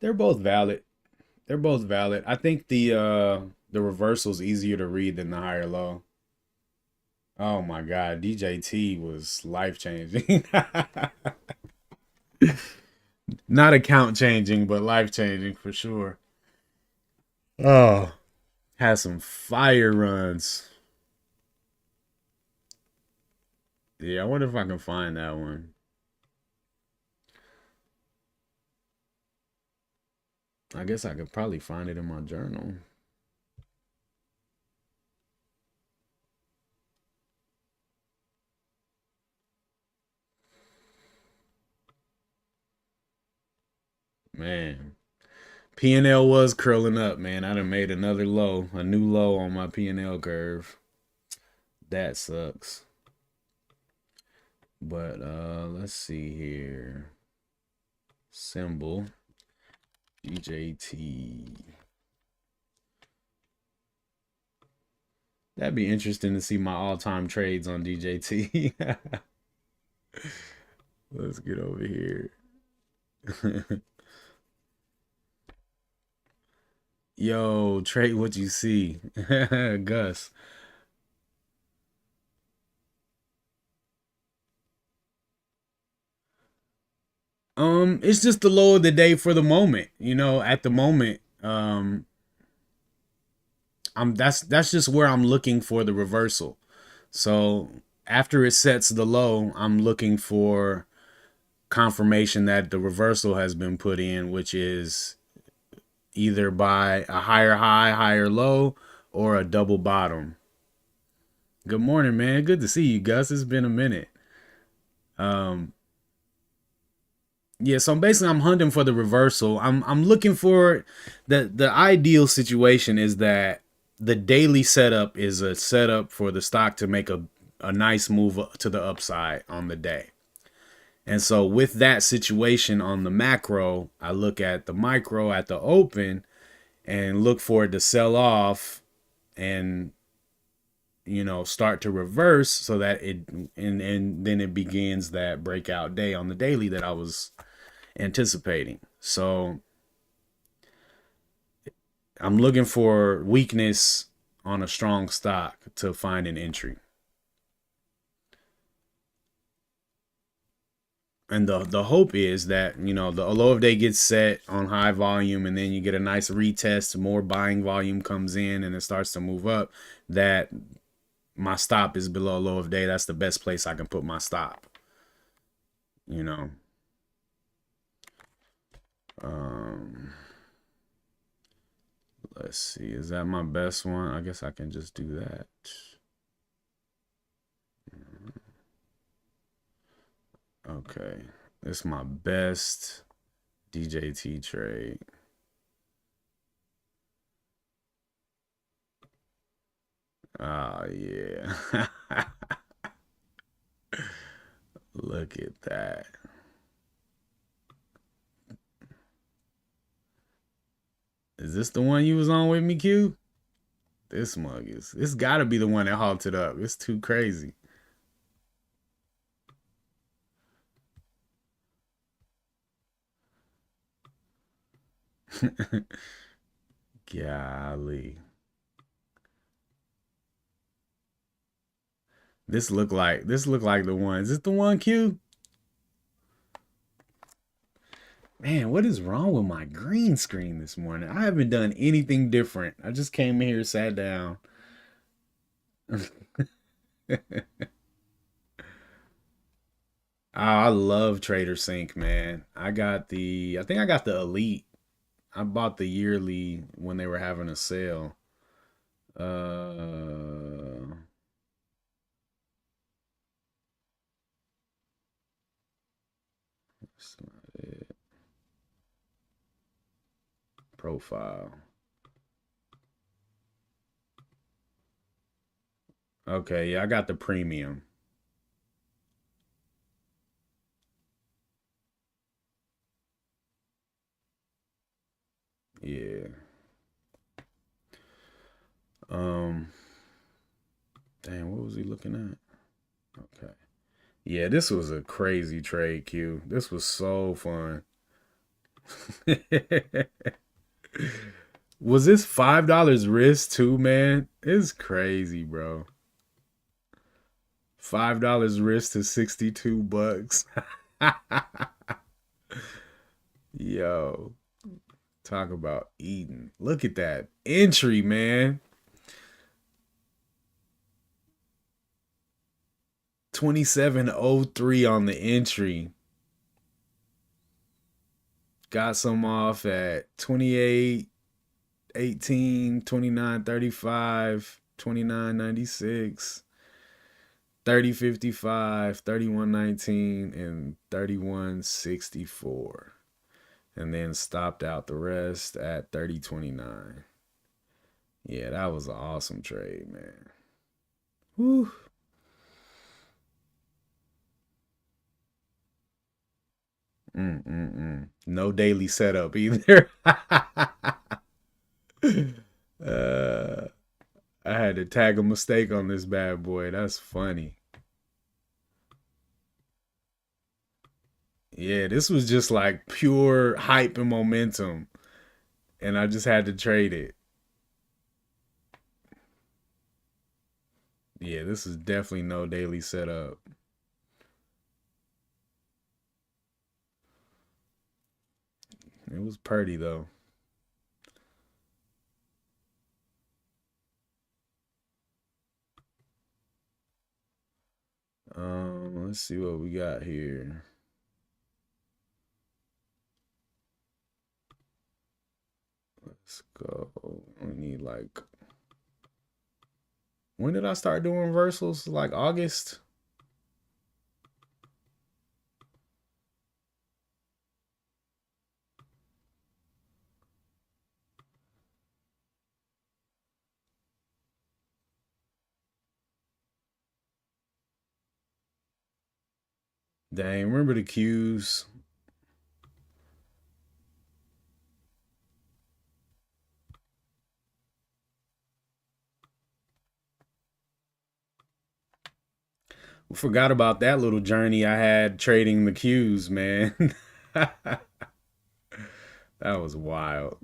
They're both valid. They're both valid. I think the reversal's easier to read than the higher low. Oh my God, DJT was life changing. Not account changing, but life changing for sure. Oh, had some fire runs. Yeah, I wonder if I can find that one. I guess I could probably find it in my journal. Man, P&L was curling up, man. I done made another low, a new low on my P&L curve. That sucks. But let's see here. Symbol DJT. That'd be interesting to see my all-time trades on DJT. Let's get over here. Yo, trade what you see. Gus. It's just the low of the day for the moment. At the moment, that's just where I'm looking for the reversal. So after it sets the low, I'm looking for confirmation that the reversal has been put in, which is either by a higher high, higher low, or a double bottom. Good morning, man. Good to see you, Gus. It's been a minute. Um, yeah, so I'm hunting for the reversal. I'm looking for the ideal situation is that the daily setup is a setup for the stock to make a nice move to the upside on the day. And so with that situation on the macro, I look at the micro at the open and look for it to sell off and start to reverse so that and then it begins that breakout day on the daily that I was anticipating. So I'm looking for weakness on a strong stock to find an entry. And the hope is that the low of day gets set on high volume and then you get a nice retest, more buying volume comes in and it starts to move up, that my stop is below low of day. That's the best place I can put my stop. you know um let's see, is that my best one? I guess I can just do that. Okay, it's my best DJT trade. Oh yeah. Look at that. Is this the one you was on with me, Q? This mug is. It's got to be the one that halted up. It's too crazy. Golly, this look like the one. Is this the one, Q? Man, what is wrong with my green screen this morning? I haven't done anything different. I just came in here, sat down. I love Trader Sync, man. I think I got the Elite. I bought the yearly when they were having a sale. That's not it. Profile. Okay, yeah, I got the premium. Yeah. Damn, what was he looking at? Okay. Yeah, this was a crazy trade, Q. This was so fun. Was this $5 risk too, man? It's crazy, bro. $5 risk to $62. Yo, talk about eating. Look at that entry, man. 2703 on the entry. Got some off at 28, 18, 29, 35, 29, 96, 30, 55, 31, 19, and 31, 64. And then stopped out the rest at 30, 29. Yeah, that was an awesome trade, man. Whew. No daily setup either. uh, I had to tag a mistake on this bad boy. That's funny. Yeah, this was just like pure hype and momentum. And I just had to trade it. Yeah, this is definitely no daily setup. It was Purdy though. Let's see what we got here. Let's go. We need like, when did I start doing reversals? Like August? Dang, remember the cues? We forgot about that little journey I had trading the cues, man. That was wild.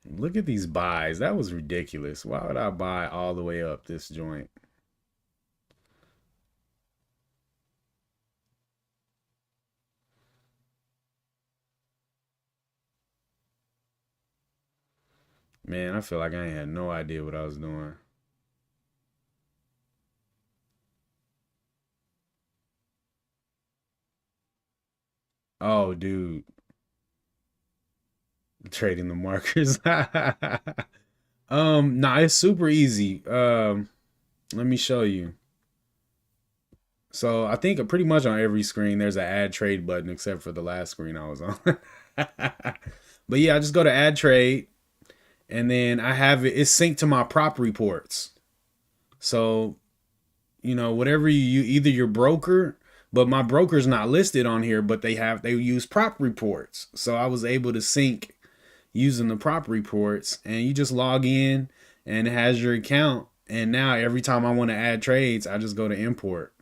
Look at these buys. That was ridiculous. Why would I buy all the way up this joint? Man, I feel like I ain't had no idea what I was doing. Oh, dude, trading the markers. Nah, it's super easy. Let me show you. So I think pretty much on every screen there's an add trade button except for the last screen I was on. But yeah, I just go to add trade and then I have it's synced to my prop reports. So, whatever you either your broker, but my broker's not listed on here, but they use prop reports. So I was able to sync using the prop reports and you just log in and it has your account. And now every time I want to add trades, I just go to import.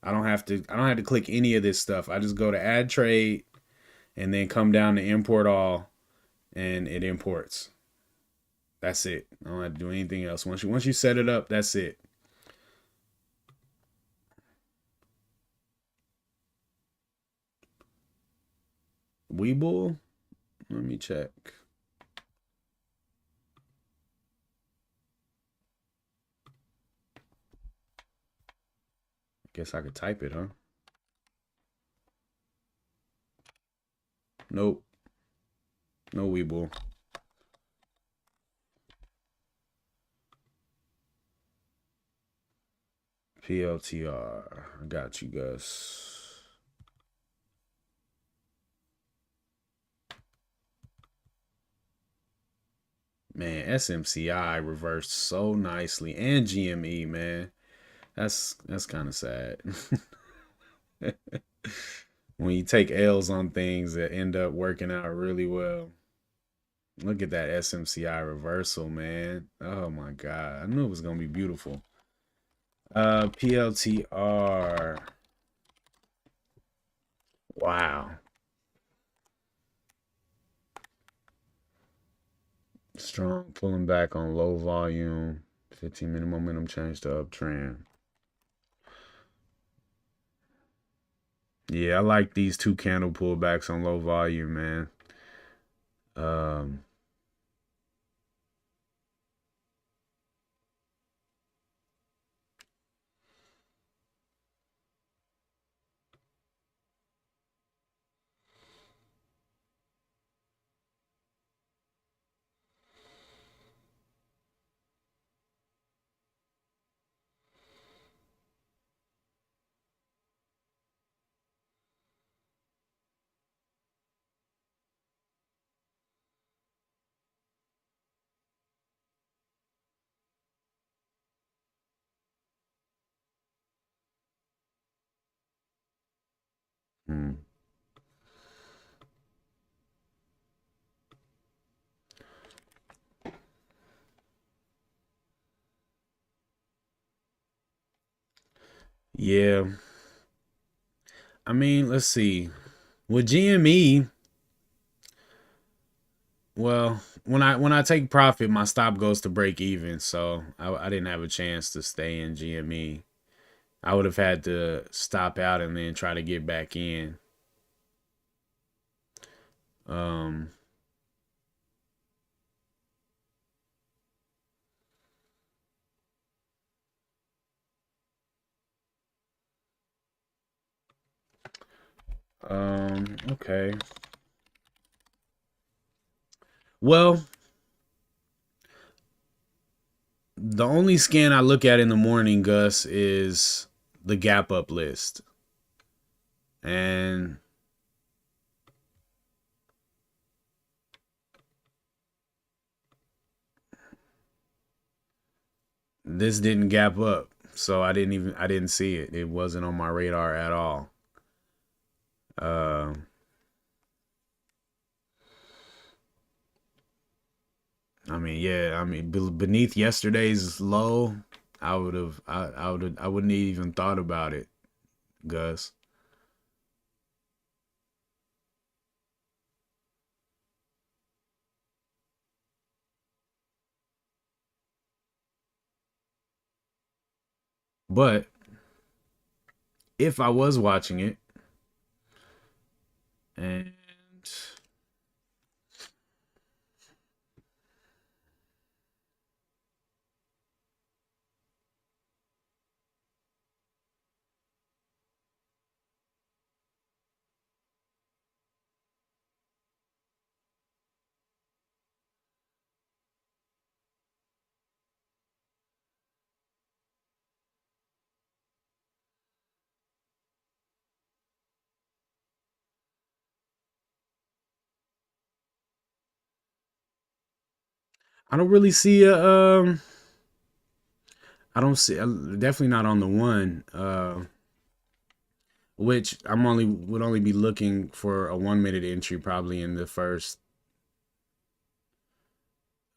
I don't have to click any of this stuff. I just go to add trade and then come down to import all and it imports. That's it. I don't have to do anything else. Once you set it up, that's it. Webull? Let me check. Guess I could type it, huh? Nope. No Webull. PLTR. I got you guys. Man, SMCI reversed so nicely. And GME, man. That's kind of sad. When you take L's on things that end up working out really well. Look at that SMCI reversal, man. Oh my god. I knew it was gonna be beautiful. PLTR. Wow. Strong pulling back on low volume. 15-minute momentum change to uptrend. Yeah, I like these two candle pullbacks on low volume, man. Um, hmm. Yeah. I mean, let's see. With GME, well, when I take profit, my stop goes to break even, so I didn't have a chance to stay in GME. I would have had to stop out and then try to get back in. Um, okay. Well, the only scan I look at in the morning, Gus, is the gap up list. And this didn't gap up. So I didn't see it. It wasn't on my radar at all. Uh, I mean, yeah, I mean, beneath yesterday's low, I wouldn't even thought about it, Gus. But if I was watching it, and I don't really see a, I don't see, definitely not on the one, which I'm only would only be looking for a 1 minute entry probably in the first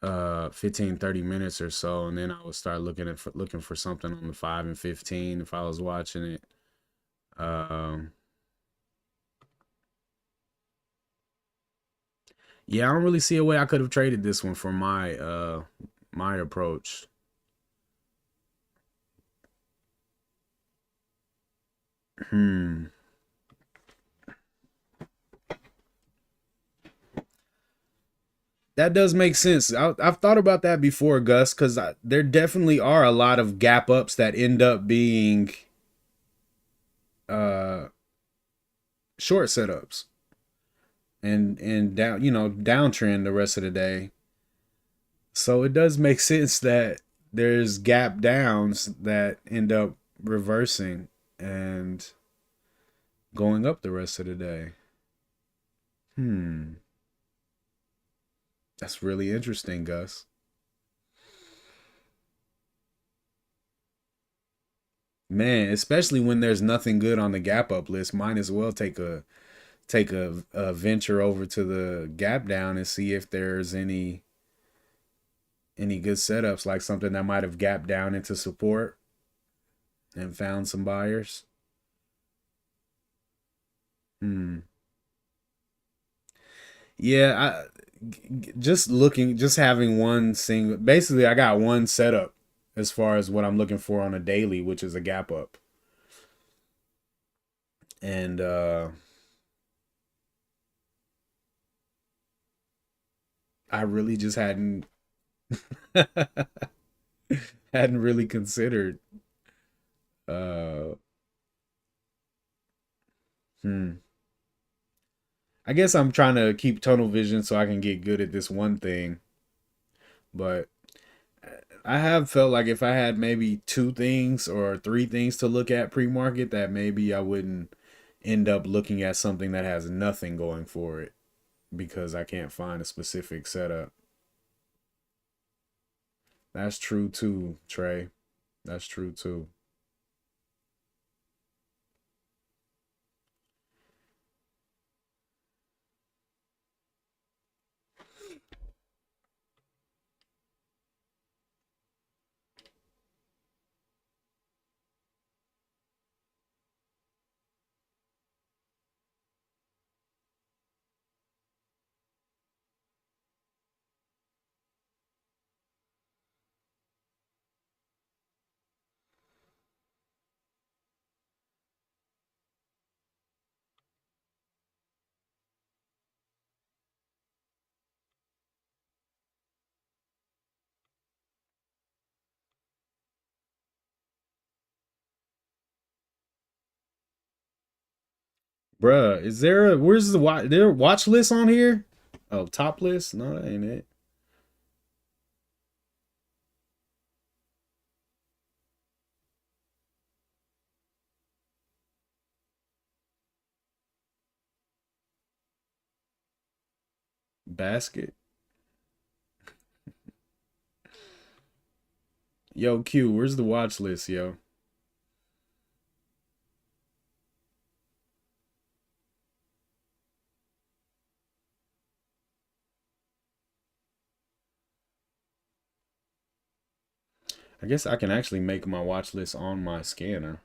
15-30 minutes or so, and then I would start looking for something on the 5 and 15 if I was watching it. Um, yeah, I don't really see a way I could have traded this one for my approach. Hmm. That does make sense. I've thought about that before, Gus, because there definitely are a lot of gap ups that end up being uh, short setups and down, downtrend the rest of the day. So it does make sense that there's gap downs that end up reversing and going up the rest of the day. Hmm. That's really interesting, Gus. Man, especially when there's nothing good on the gap up list, might as well take take a venture over to the gap down and see if there's any good setups, like something that might have gapped down into support and found some buyers. Hmm. Yeah, just looking, just having one single. Basically, I got one setup as far as what I'm looking for on a daily, which is a gap up, and I really just hadn't really considered. Uh, hmm. I guess I'm trying to keep tunnel vision so I can get good at this one thing, but I have felt like if I had maybe two things or three things to look at pre-market, that maybe I wouldn't end up looking at something that has nothing going for it because I can't find a specific setup. That's true too, Trey. That's true too. Bruh, is there a where's the watch there a watch list on here? Oh, top list? No, that ain't it. Basket. Yo, Q, where's the watch list, yo? I guess I can actually make my watch list on my scanner.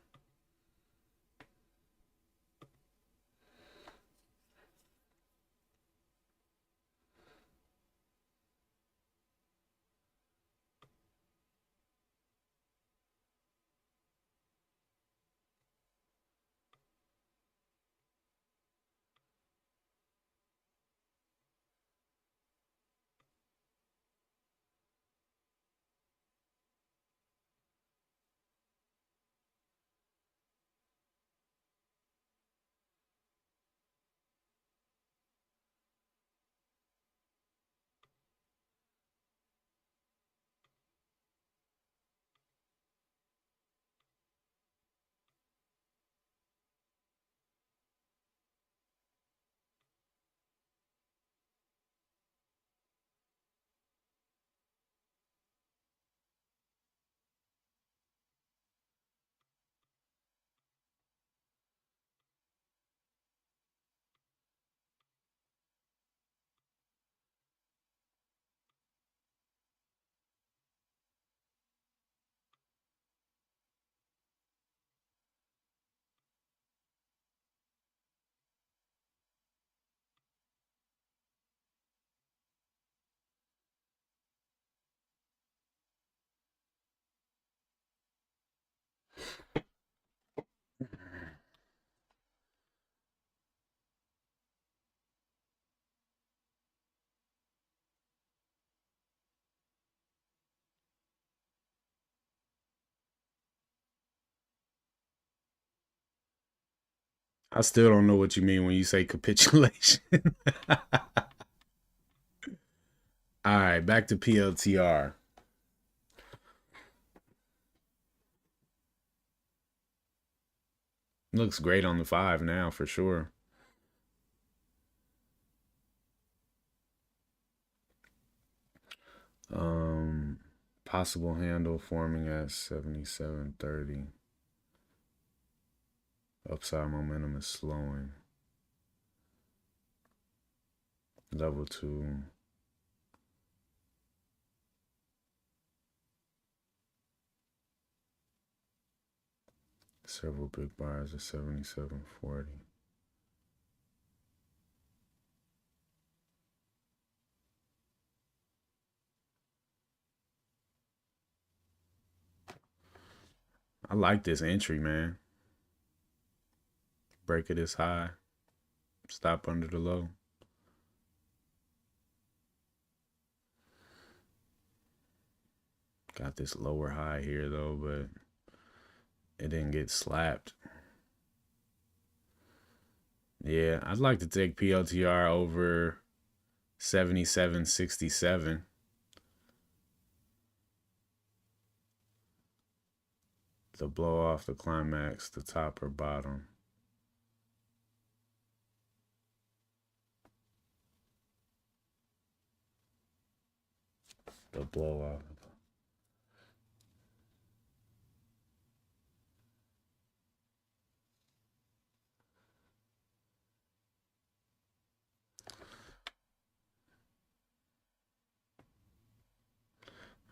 I still don't know what you mean when you say capitulation. All right, back to PLTR. Looks great on the 5 now for sure. Um Possible handle forming at 77.30. Upside momentum is slowing. Level 2. Several big buyers at 77.40. I like this entry, man. Break it this high. Stop under the low. Got this lower high here though, but it didn't get slapped. Yeah, I'd like to take PLTR over 77.67. To blow off the climax, the top or bottom. The blow off.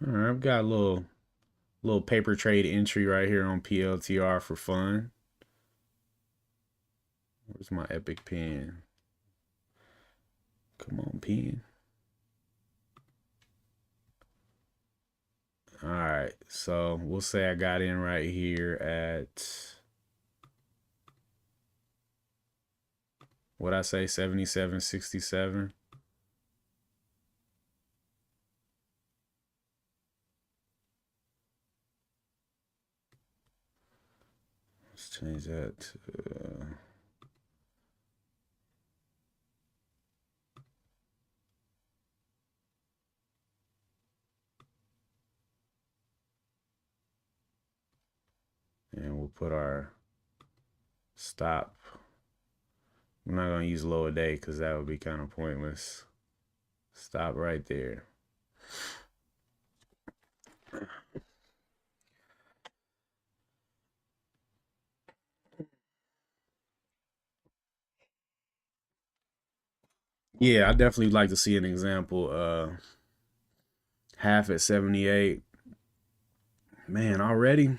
All right, I've got a little paper trade entry right here on PLTR for fun. Where's my epic pen? Come on, pen. All right, so we'll say I got in right here at what I say 77.67. Let's change that to and we'll put our stop. I'm not gonna use low a day because that would be kind of pointless. Stop right there. Yeah, I definitely like to see an example. Half at 78. Man, already?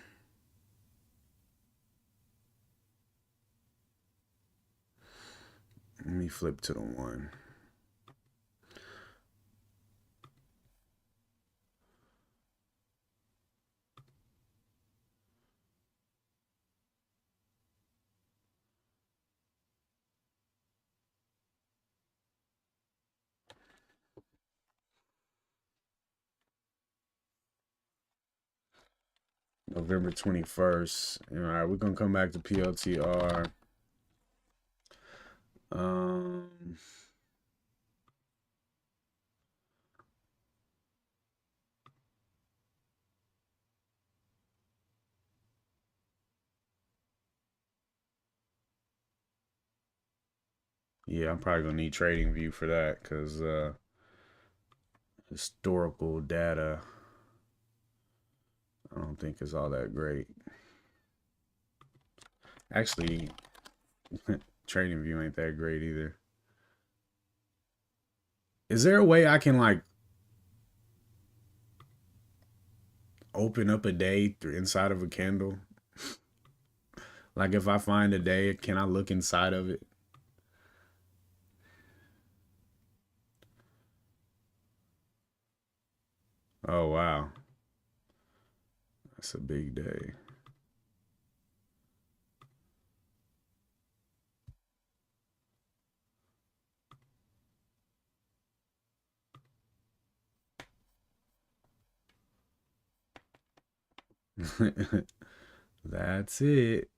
Let me flip to the 1. November 21st. All right, we're gonna come back to PLTR. Um, yeah, I'm probably gonna need Trading View for that because historical data I don't think is all that great. Actually, Trading View ain't that great either. Is there a way I can like open up a day through inside of a candle? Like if I find a day, can I look inside of it? Oh wow, that's a big day. That's it.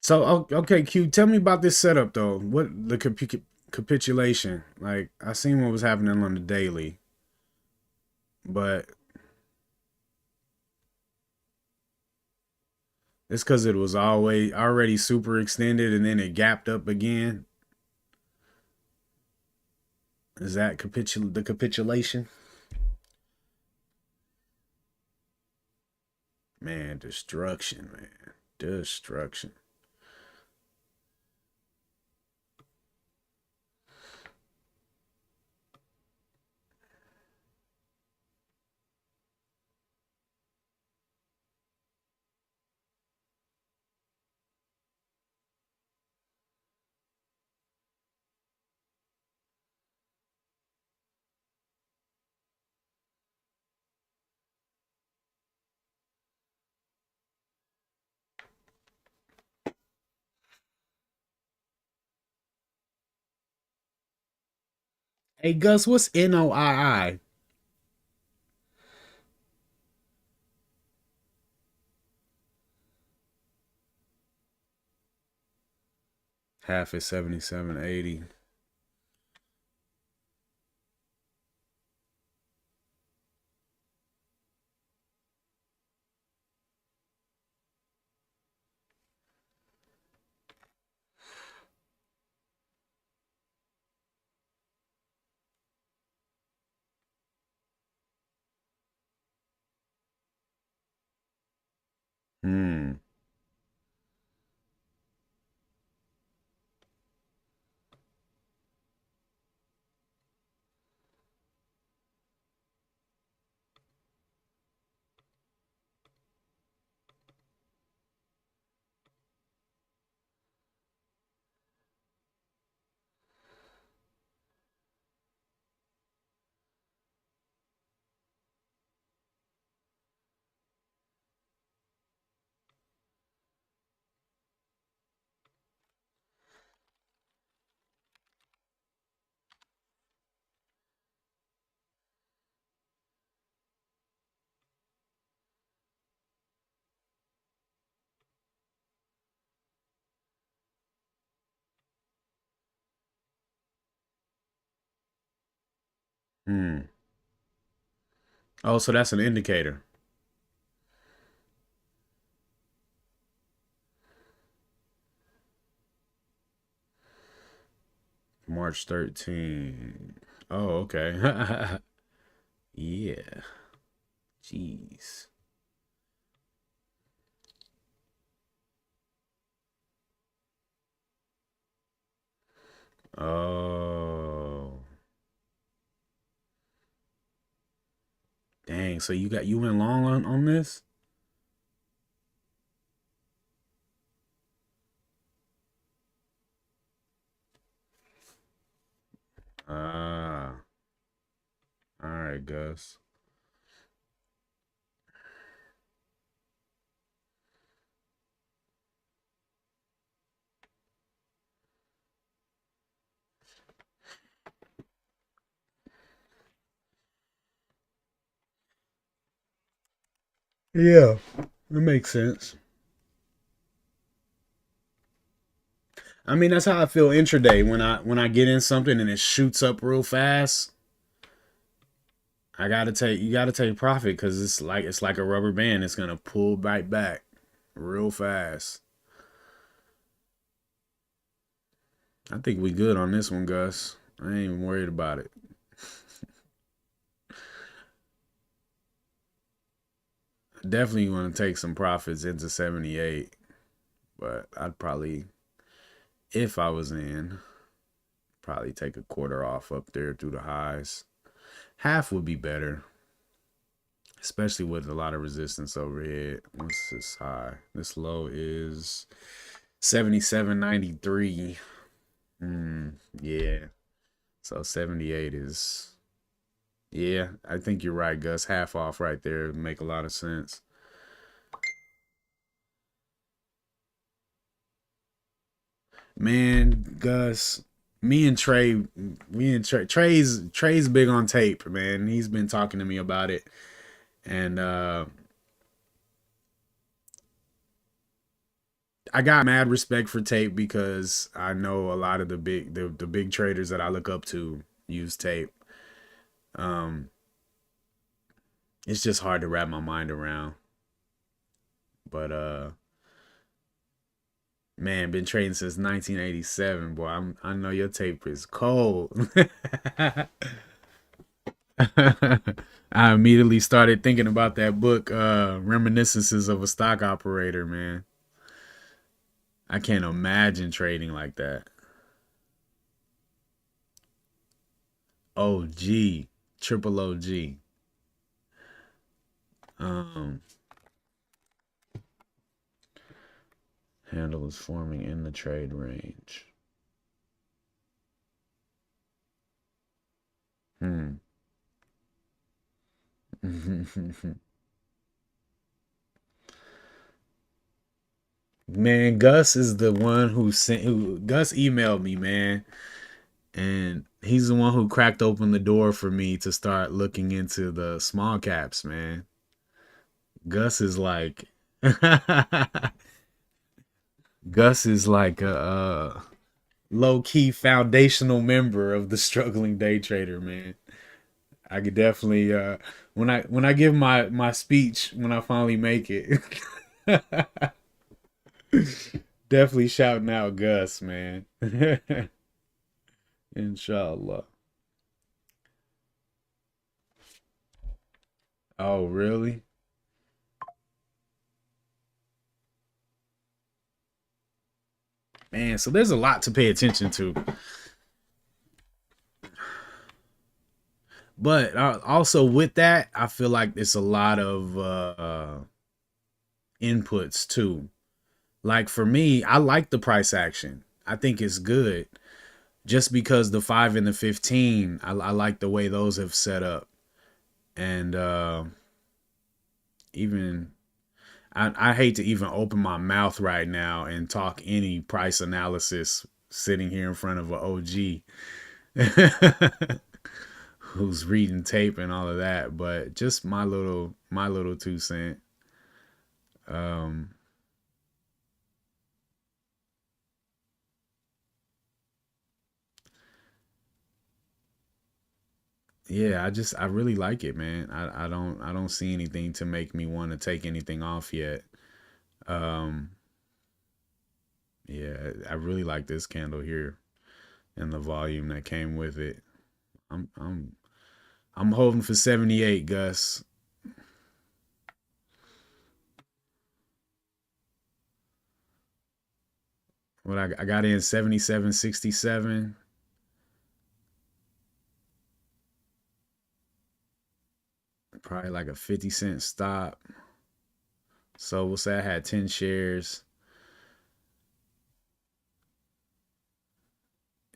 So okay, Q, tell me about this setup though. What the capitulation? Like I seen what was happening on the daily, but it's because it was always already super extended and then it gapped up again. Is that the capitulation? Man, destruction, man, destruction. Hey Gus, what's NOII? Half is 77.80. Hmm. Hmm. Oh, so that's an indicator. March 13. Oh, okay. Yeah. Jeez. Oh. Dang. So you went long on this? Ah. All right, Gus. Yeah, it makes sense. I mean, that's how I feel intraday when I get in something and it shoots up real fast. You gotta take profit because it's like a rubber band. It's gonna pull right back real fast. I think we good on this one, Gus. I ain't even worried about it. Definitely want to take some profits into 78, but I'd probably, if I was in, probably take a quarter off up there through the highs. Half would be better, especially with a lot of resistance overhead. What's this high? This low is 77.93. Yeah. So 78 is, yeah, I think you're right, Gus. Half off right there would make a lot of sense. Man, Gus, me and Trey, Trey's big on tape, man. He's been talking to me about it. And I got mad respect for tape because I know a lot of the big traders that I look up to use tape. Um, it's just hard to wrap my mind around. But man, been trading since 1987, boy. I know your tape is cold. I immediately started thinking about that book, Reminiscences of a Stock Operator, man. I can't imagine trading like that. OG, triple OG. Um, Handle is forming in the trade range. Hmm. Man, Gus is the one who Gus emailed me, man. And he's the one who cracked open the door for me to start looking into the small caps, man. Gus is like Gus is like a low key foundational member of the struggling day trader, man. I could definitely when I give my speech when I finally make it, definitely shouting out Gus, man. Inshallah. Oh, really? Man, so there's a lot to pay attention to. But also with that, I feel like it's a lot of inputs too. Like for me, I like the price action. I think it's good. Just because the 5 and the 15, I like the way those have set up. And even I hate to even open my mouth right now and talk any price analysis sitting here in front of an OG who's reading tape and all of that, but just my little 2 cent. Um, yeah, I really like it, man. I don't see anything to make me want to take anything off yet. Um, yeah, I really like this candle here and the volume that came with it. I'm I'm I'm holding for 78, Gus. What I got in 77.67, probably like a 50 cent stop. So we'll say I had 10 shares.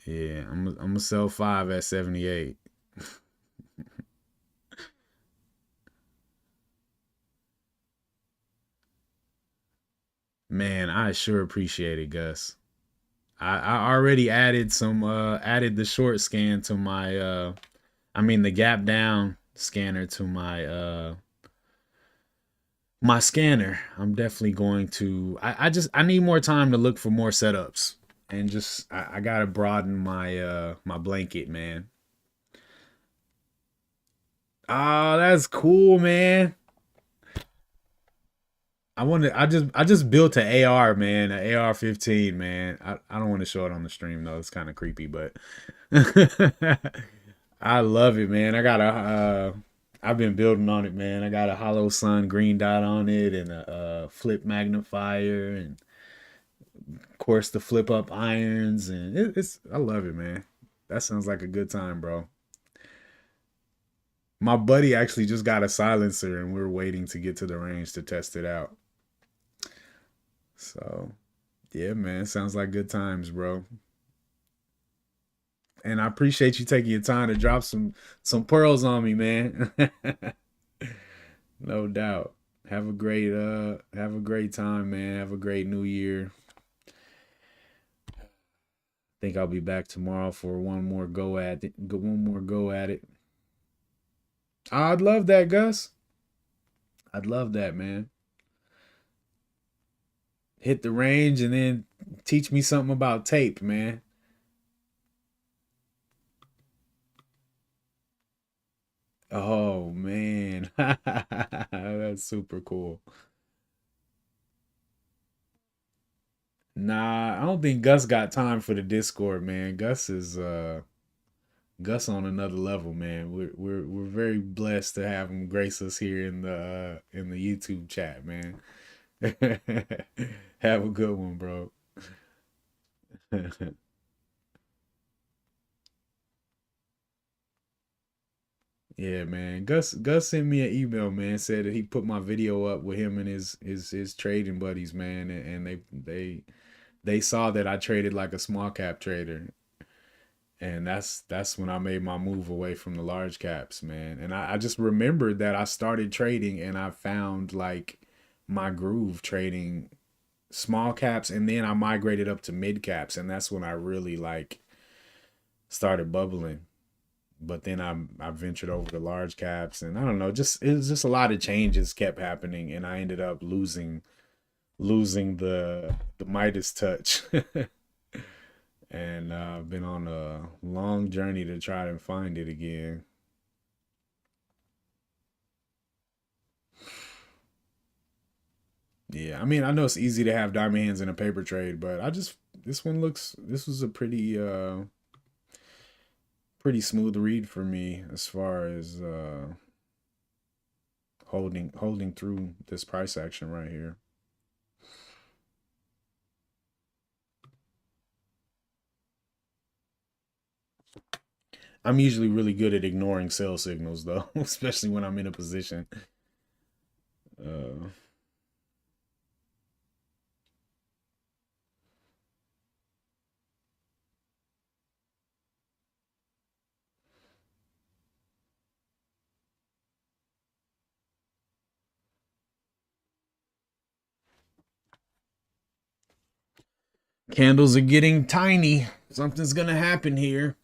Yeah, I'm gonna sell 5 at 78. Man, I sure appreciate it, Gus. I already added the short scan to my I mean the gap down scanner to my scanner. I'm definitely going to I need more time to look for more setups and just I gotta broaden my blanket, man. Oh, that's cool, man. I just built an AR, man, an AR-15, man. I don't want to show it on the stream though. It's kind of creepy, but I love it, man. I've been building on it, man. I got a hollow sun green dot on it and a flip magnifier and of course the flip up irons and it's I love it, man. That sounds like a good time, bro. My buddy actually just got a silencer and we're waiting to get to the range to test it out. So, yeah, man, sounds like good times, bro. And I appreciate you taking your time to drop some pearls on me, man. No doubt. Have a great time, man. Have a great new year. Think I'll be back tomorrow for one more go at it. One more go at it. I'd love that, Gus. I'd love that, man. hit the range and then teach me something about tape, man. Oh man, that's super cool. Nah, I don't think Gus got time for the Discord, man. Gus on another level, man. We're very blessed to have him grace us here in the YouTube chat, man. Have a good one, bro. Yeah, man. Gus sent me an email, man. Said that he put my video up with him and his trading buddies, man, and they saw that I traded like a small cap trader, and that's when I made my move away from the large caps, man. And I just remembered that I started trading and I found like my groove trading small caps, and then I migrated up to mid caps, and that's when I really like started bubbling. But then I ventured over to large caps, and I don't know, just it was just a lot of changes kept happening, and I ended up losing the Midas touch. And I've been on a long journey to try and find it again. Yeah, I mean, I know it's easy to have diamond hands in a paper trade, but this was a pretty smooth read for me as far as holding through this price action right here. I'm usually really good at ignoring sell signals though, especially when I'm in a position. Uh, Candles are getting tiny. Something's gonna happen here.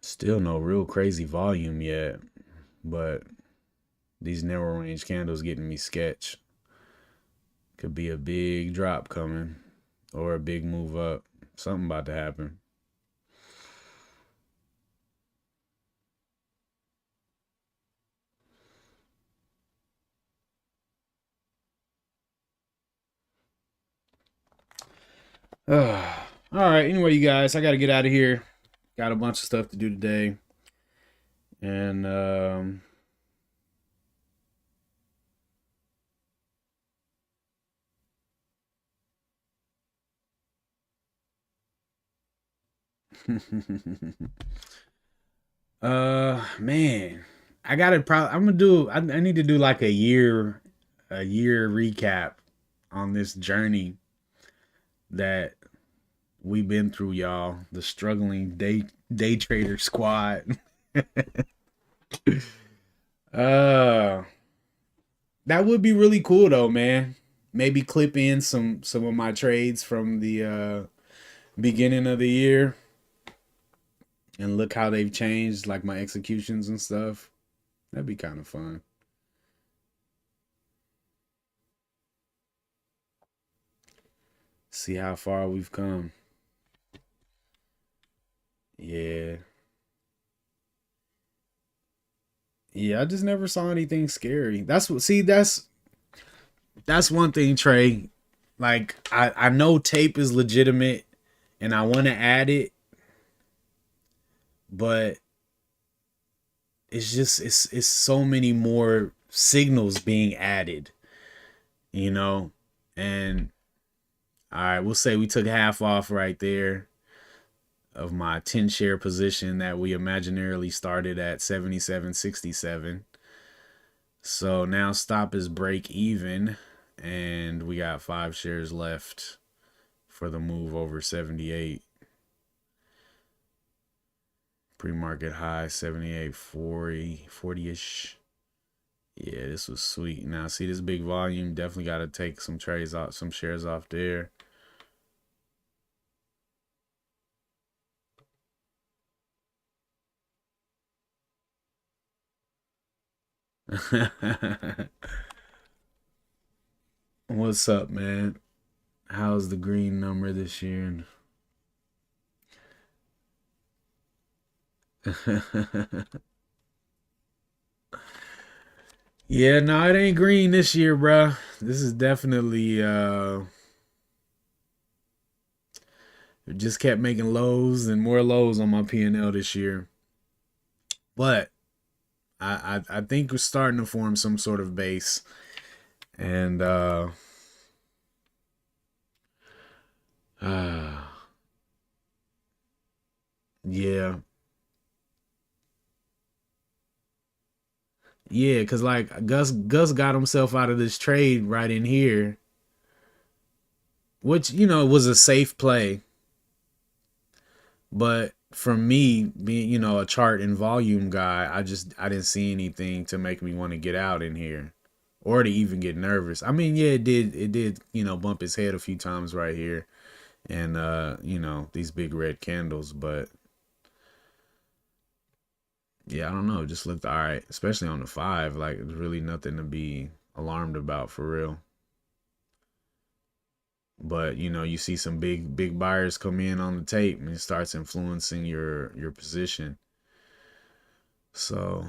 Still no real crazy volume yet, but these narrow range candles getting me sketch. Could be a big drop coming or a big move up. Something about to happen. All right. Anyway, you guys, I got to get out of here. Got a bunch of stuff to do today. And man, I gotta probably I'm gonna do I need to do like a year recap on this journey that we've been through, y'all. The struggling day trader squad. uh that would be really cool though, man. Maybe clip in some of my trades from the beginning of the year and look how they've changed, like my executions and stuff. That'd be kind of fun. See how far we've come. Yeah. Yeah, I just never saw anything scary. That's what see, that's one thing, Trey. Like I know tape is legitimate and I want to add it, but it's so many more signals being added, you know? And all right, we'll say we took half off right there of my 10 share position that we imaginarily started at 77.67. So now stop is break even, and we got 5 shares left for the move over 78. Pre-market high 78.40 40-ish. Yeah, this was sweet. Now see this big volume. Definitely got to take some trades off, some shares off there. What's up, man? How's the green number this year? Yeah, no, it ain't green this year, bruh. This is definitely just kept making lows and more lows on my P&L this year. But I think we're starting to form some sort of base. And uh yeah. Yeah, cause like Gus got himself out of this trade right in here, which was a safe play. But for me, being a chart and volume guy, I didn't see anything to make me want to get out in here, or to even get nervous. I mean, yeah, it did bump his head a few times right here, and these big red candles, but yeah, I don't know, it just looked all right, especially on the 5. Like it's really nothing to be alarmed about for real. But you see some big buyers come in on the tape, and it starts influencing your position. So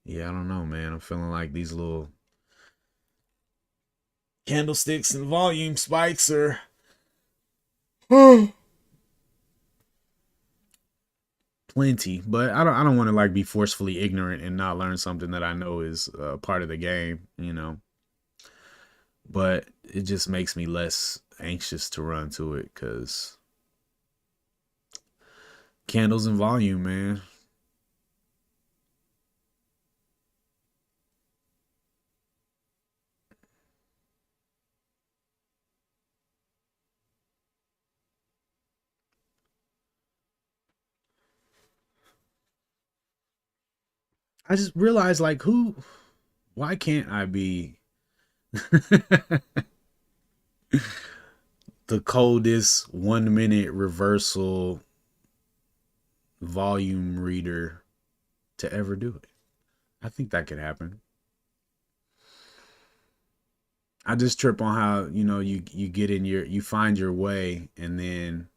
yeah, I don't know, man. I'm feeling like these little candlesticks and volume spikes are plenty, but I don't want to like be forcefully ignorant and not learn something that I know is part of the game. But it just makes me less anxious to run to it because candles and volume, man. I just realized like why can't I be the coldest 1 minute reversal volume reader to ever do it? I think that could happen. I just trip on how you get in you find your way, and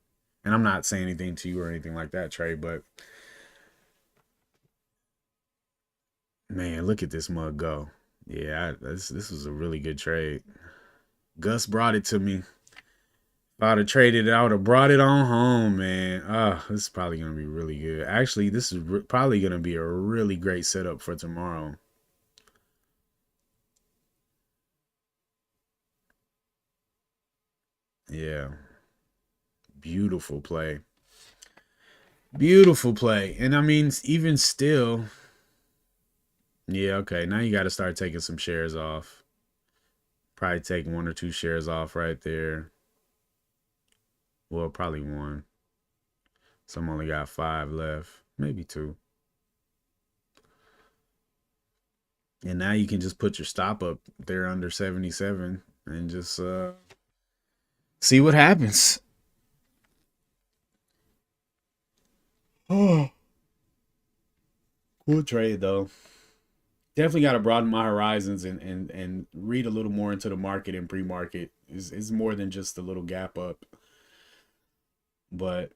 I'm not saying anything to you or anything like that, Trey, but man, look at this mug go. Yeah, this was a really good trade. Gus brought it to me. If I'd have traded it, I would have brought it on home, man. This is probably gonna be really good. Actually, this is probably gonna be a really great setup for tomorrow. Yeah, beautiful play. Beautiful play. And I mean, even still, yeah, okay. Now you got to start taking some shares off. Probably take 1 or 2 shares off right there. Well, probably one. Some only got 5 left, maybe 2. And now you can just put your stop up there under 77 and just see what happens. Oh, cool trade though. Definitely got to broaden my horizons and read a little more into the market and pre-market. Is more than just a little gap up. But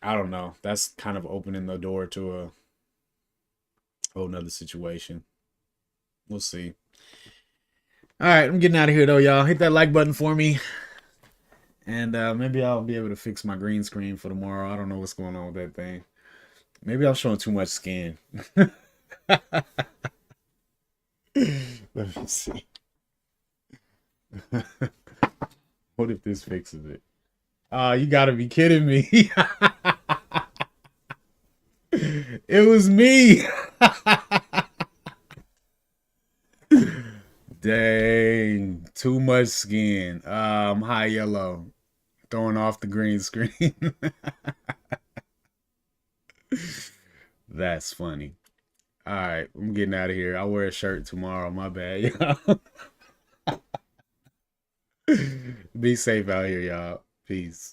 I don't know. That's kind of opening the door to a whole nother situation. We'll see. All right, I'm getting out of here though, y'all. Hit that like button for me, and maybe I'll be able to fix my green screen for tomorrow. I don't know what's going on with that thing. Maybe I'm showing too much skin. Let me see. What if this fixes it? You gotta be kidding me. It was me. Dang, too much skin. High yellow, throwing off the green screen. That's funny. All right, I'm getting out of here. I'll wear a shirt tomorrow. My bad, y'all. Be safe out here, y'all. Peace.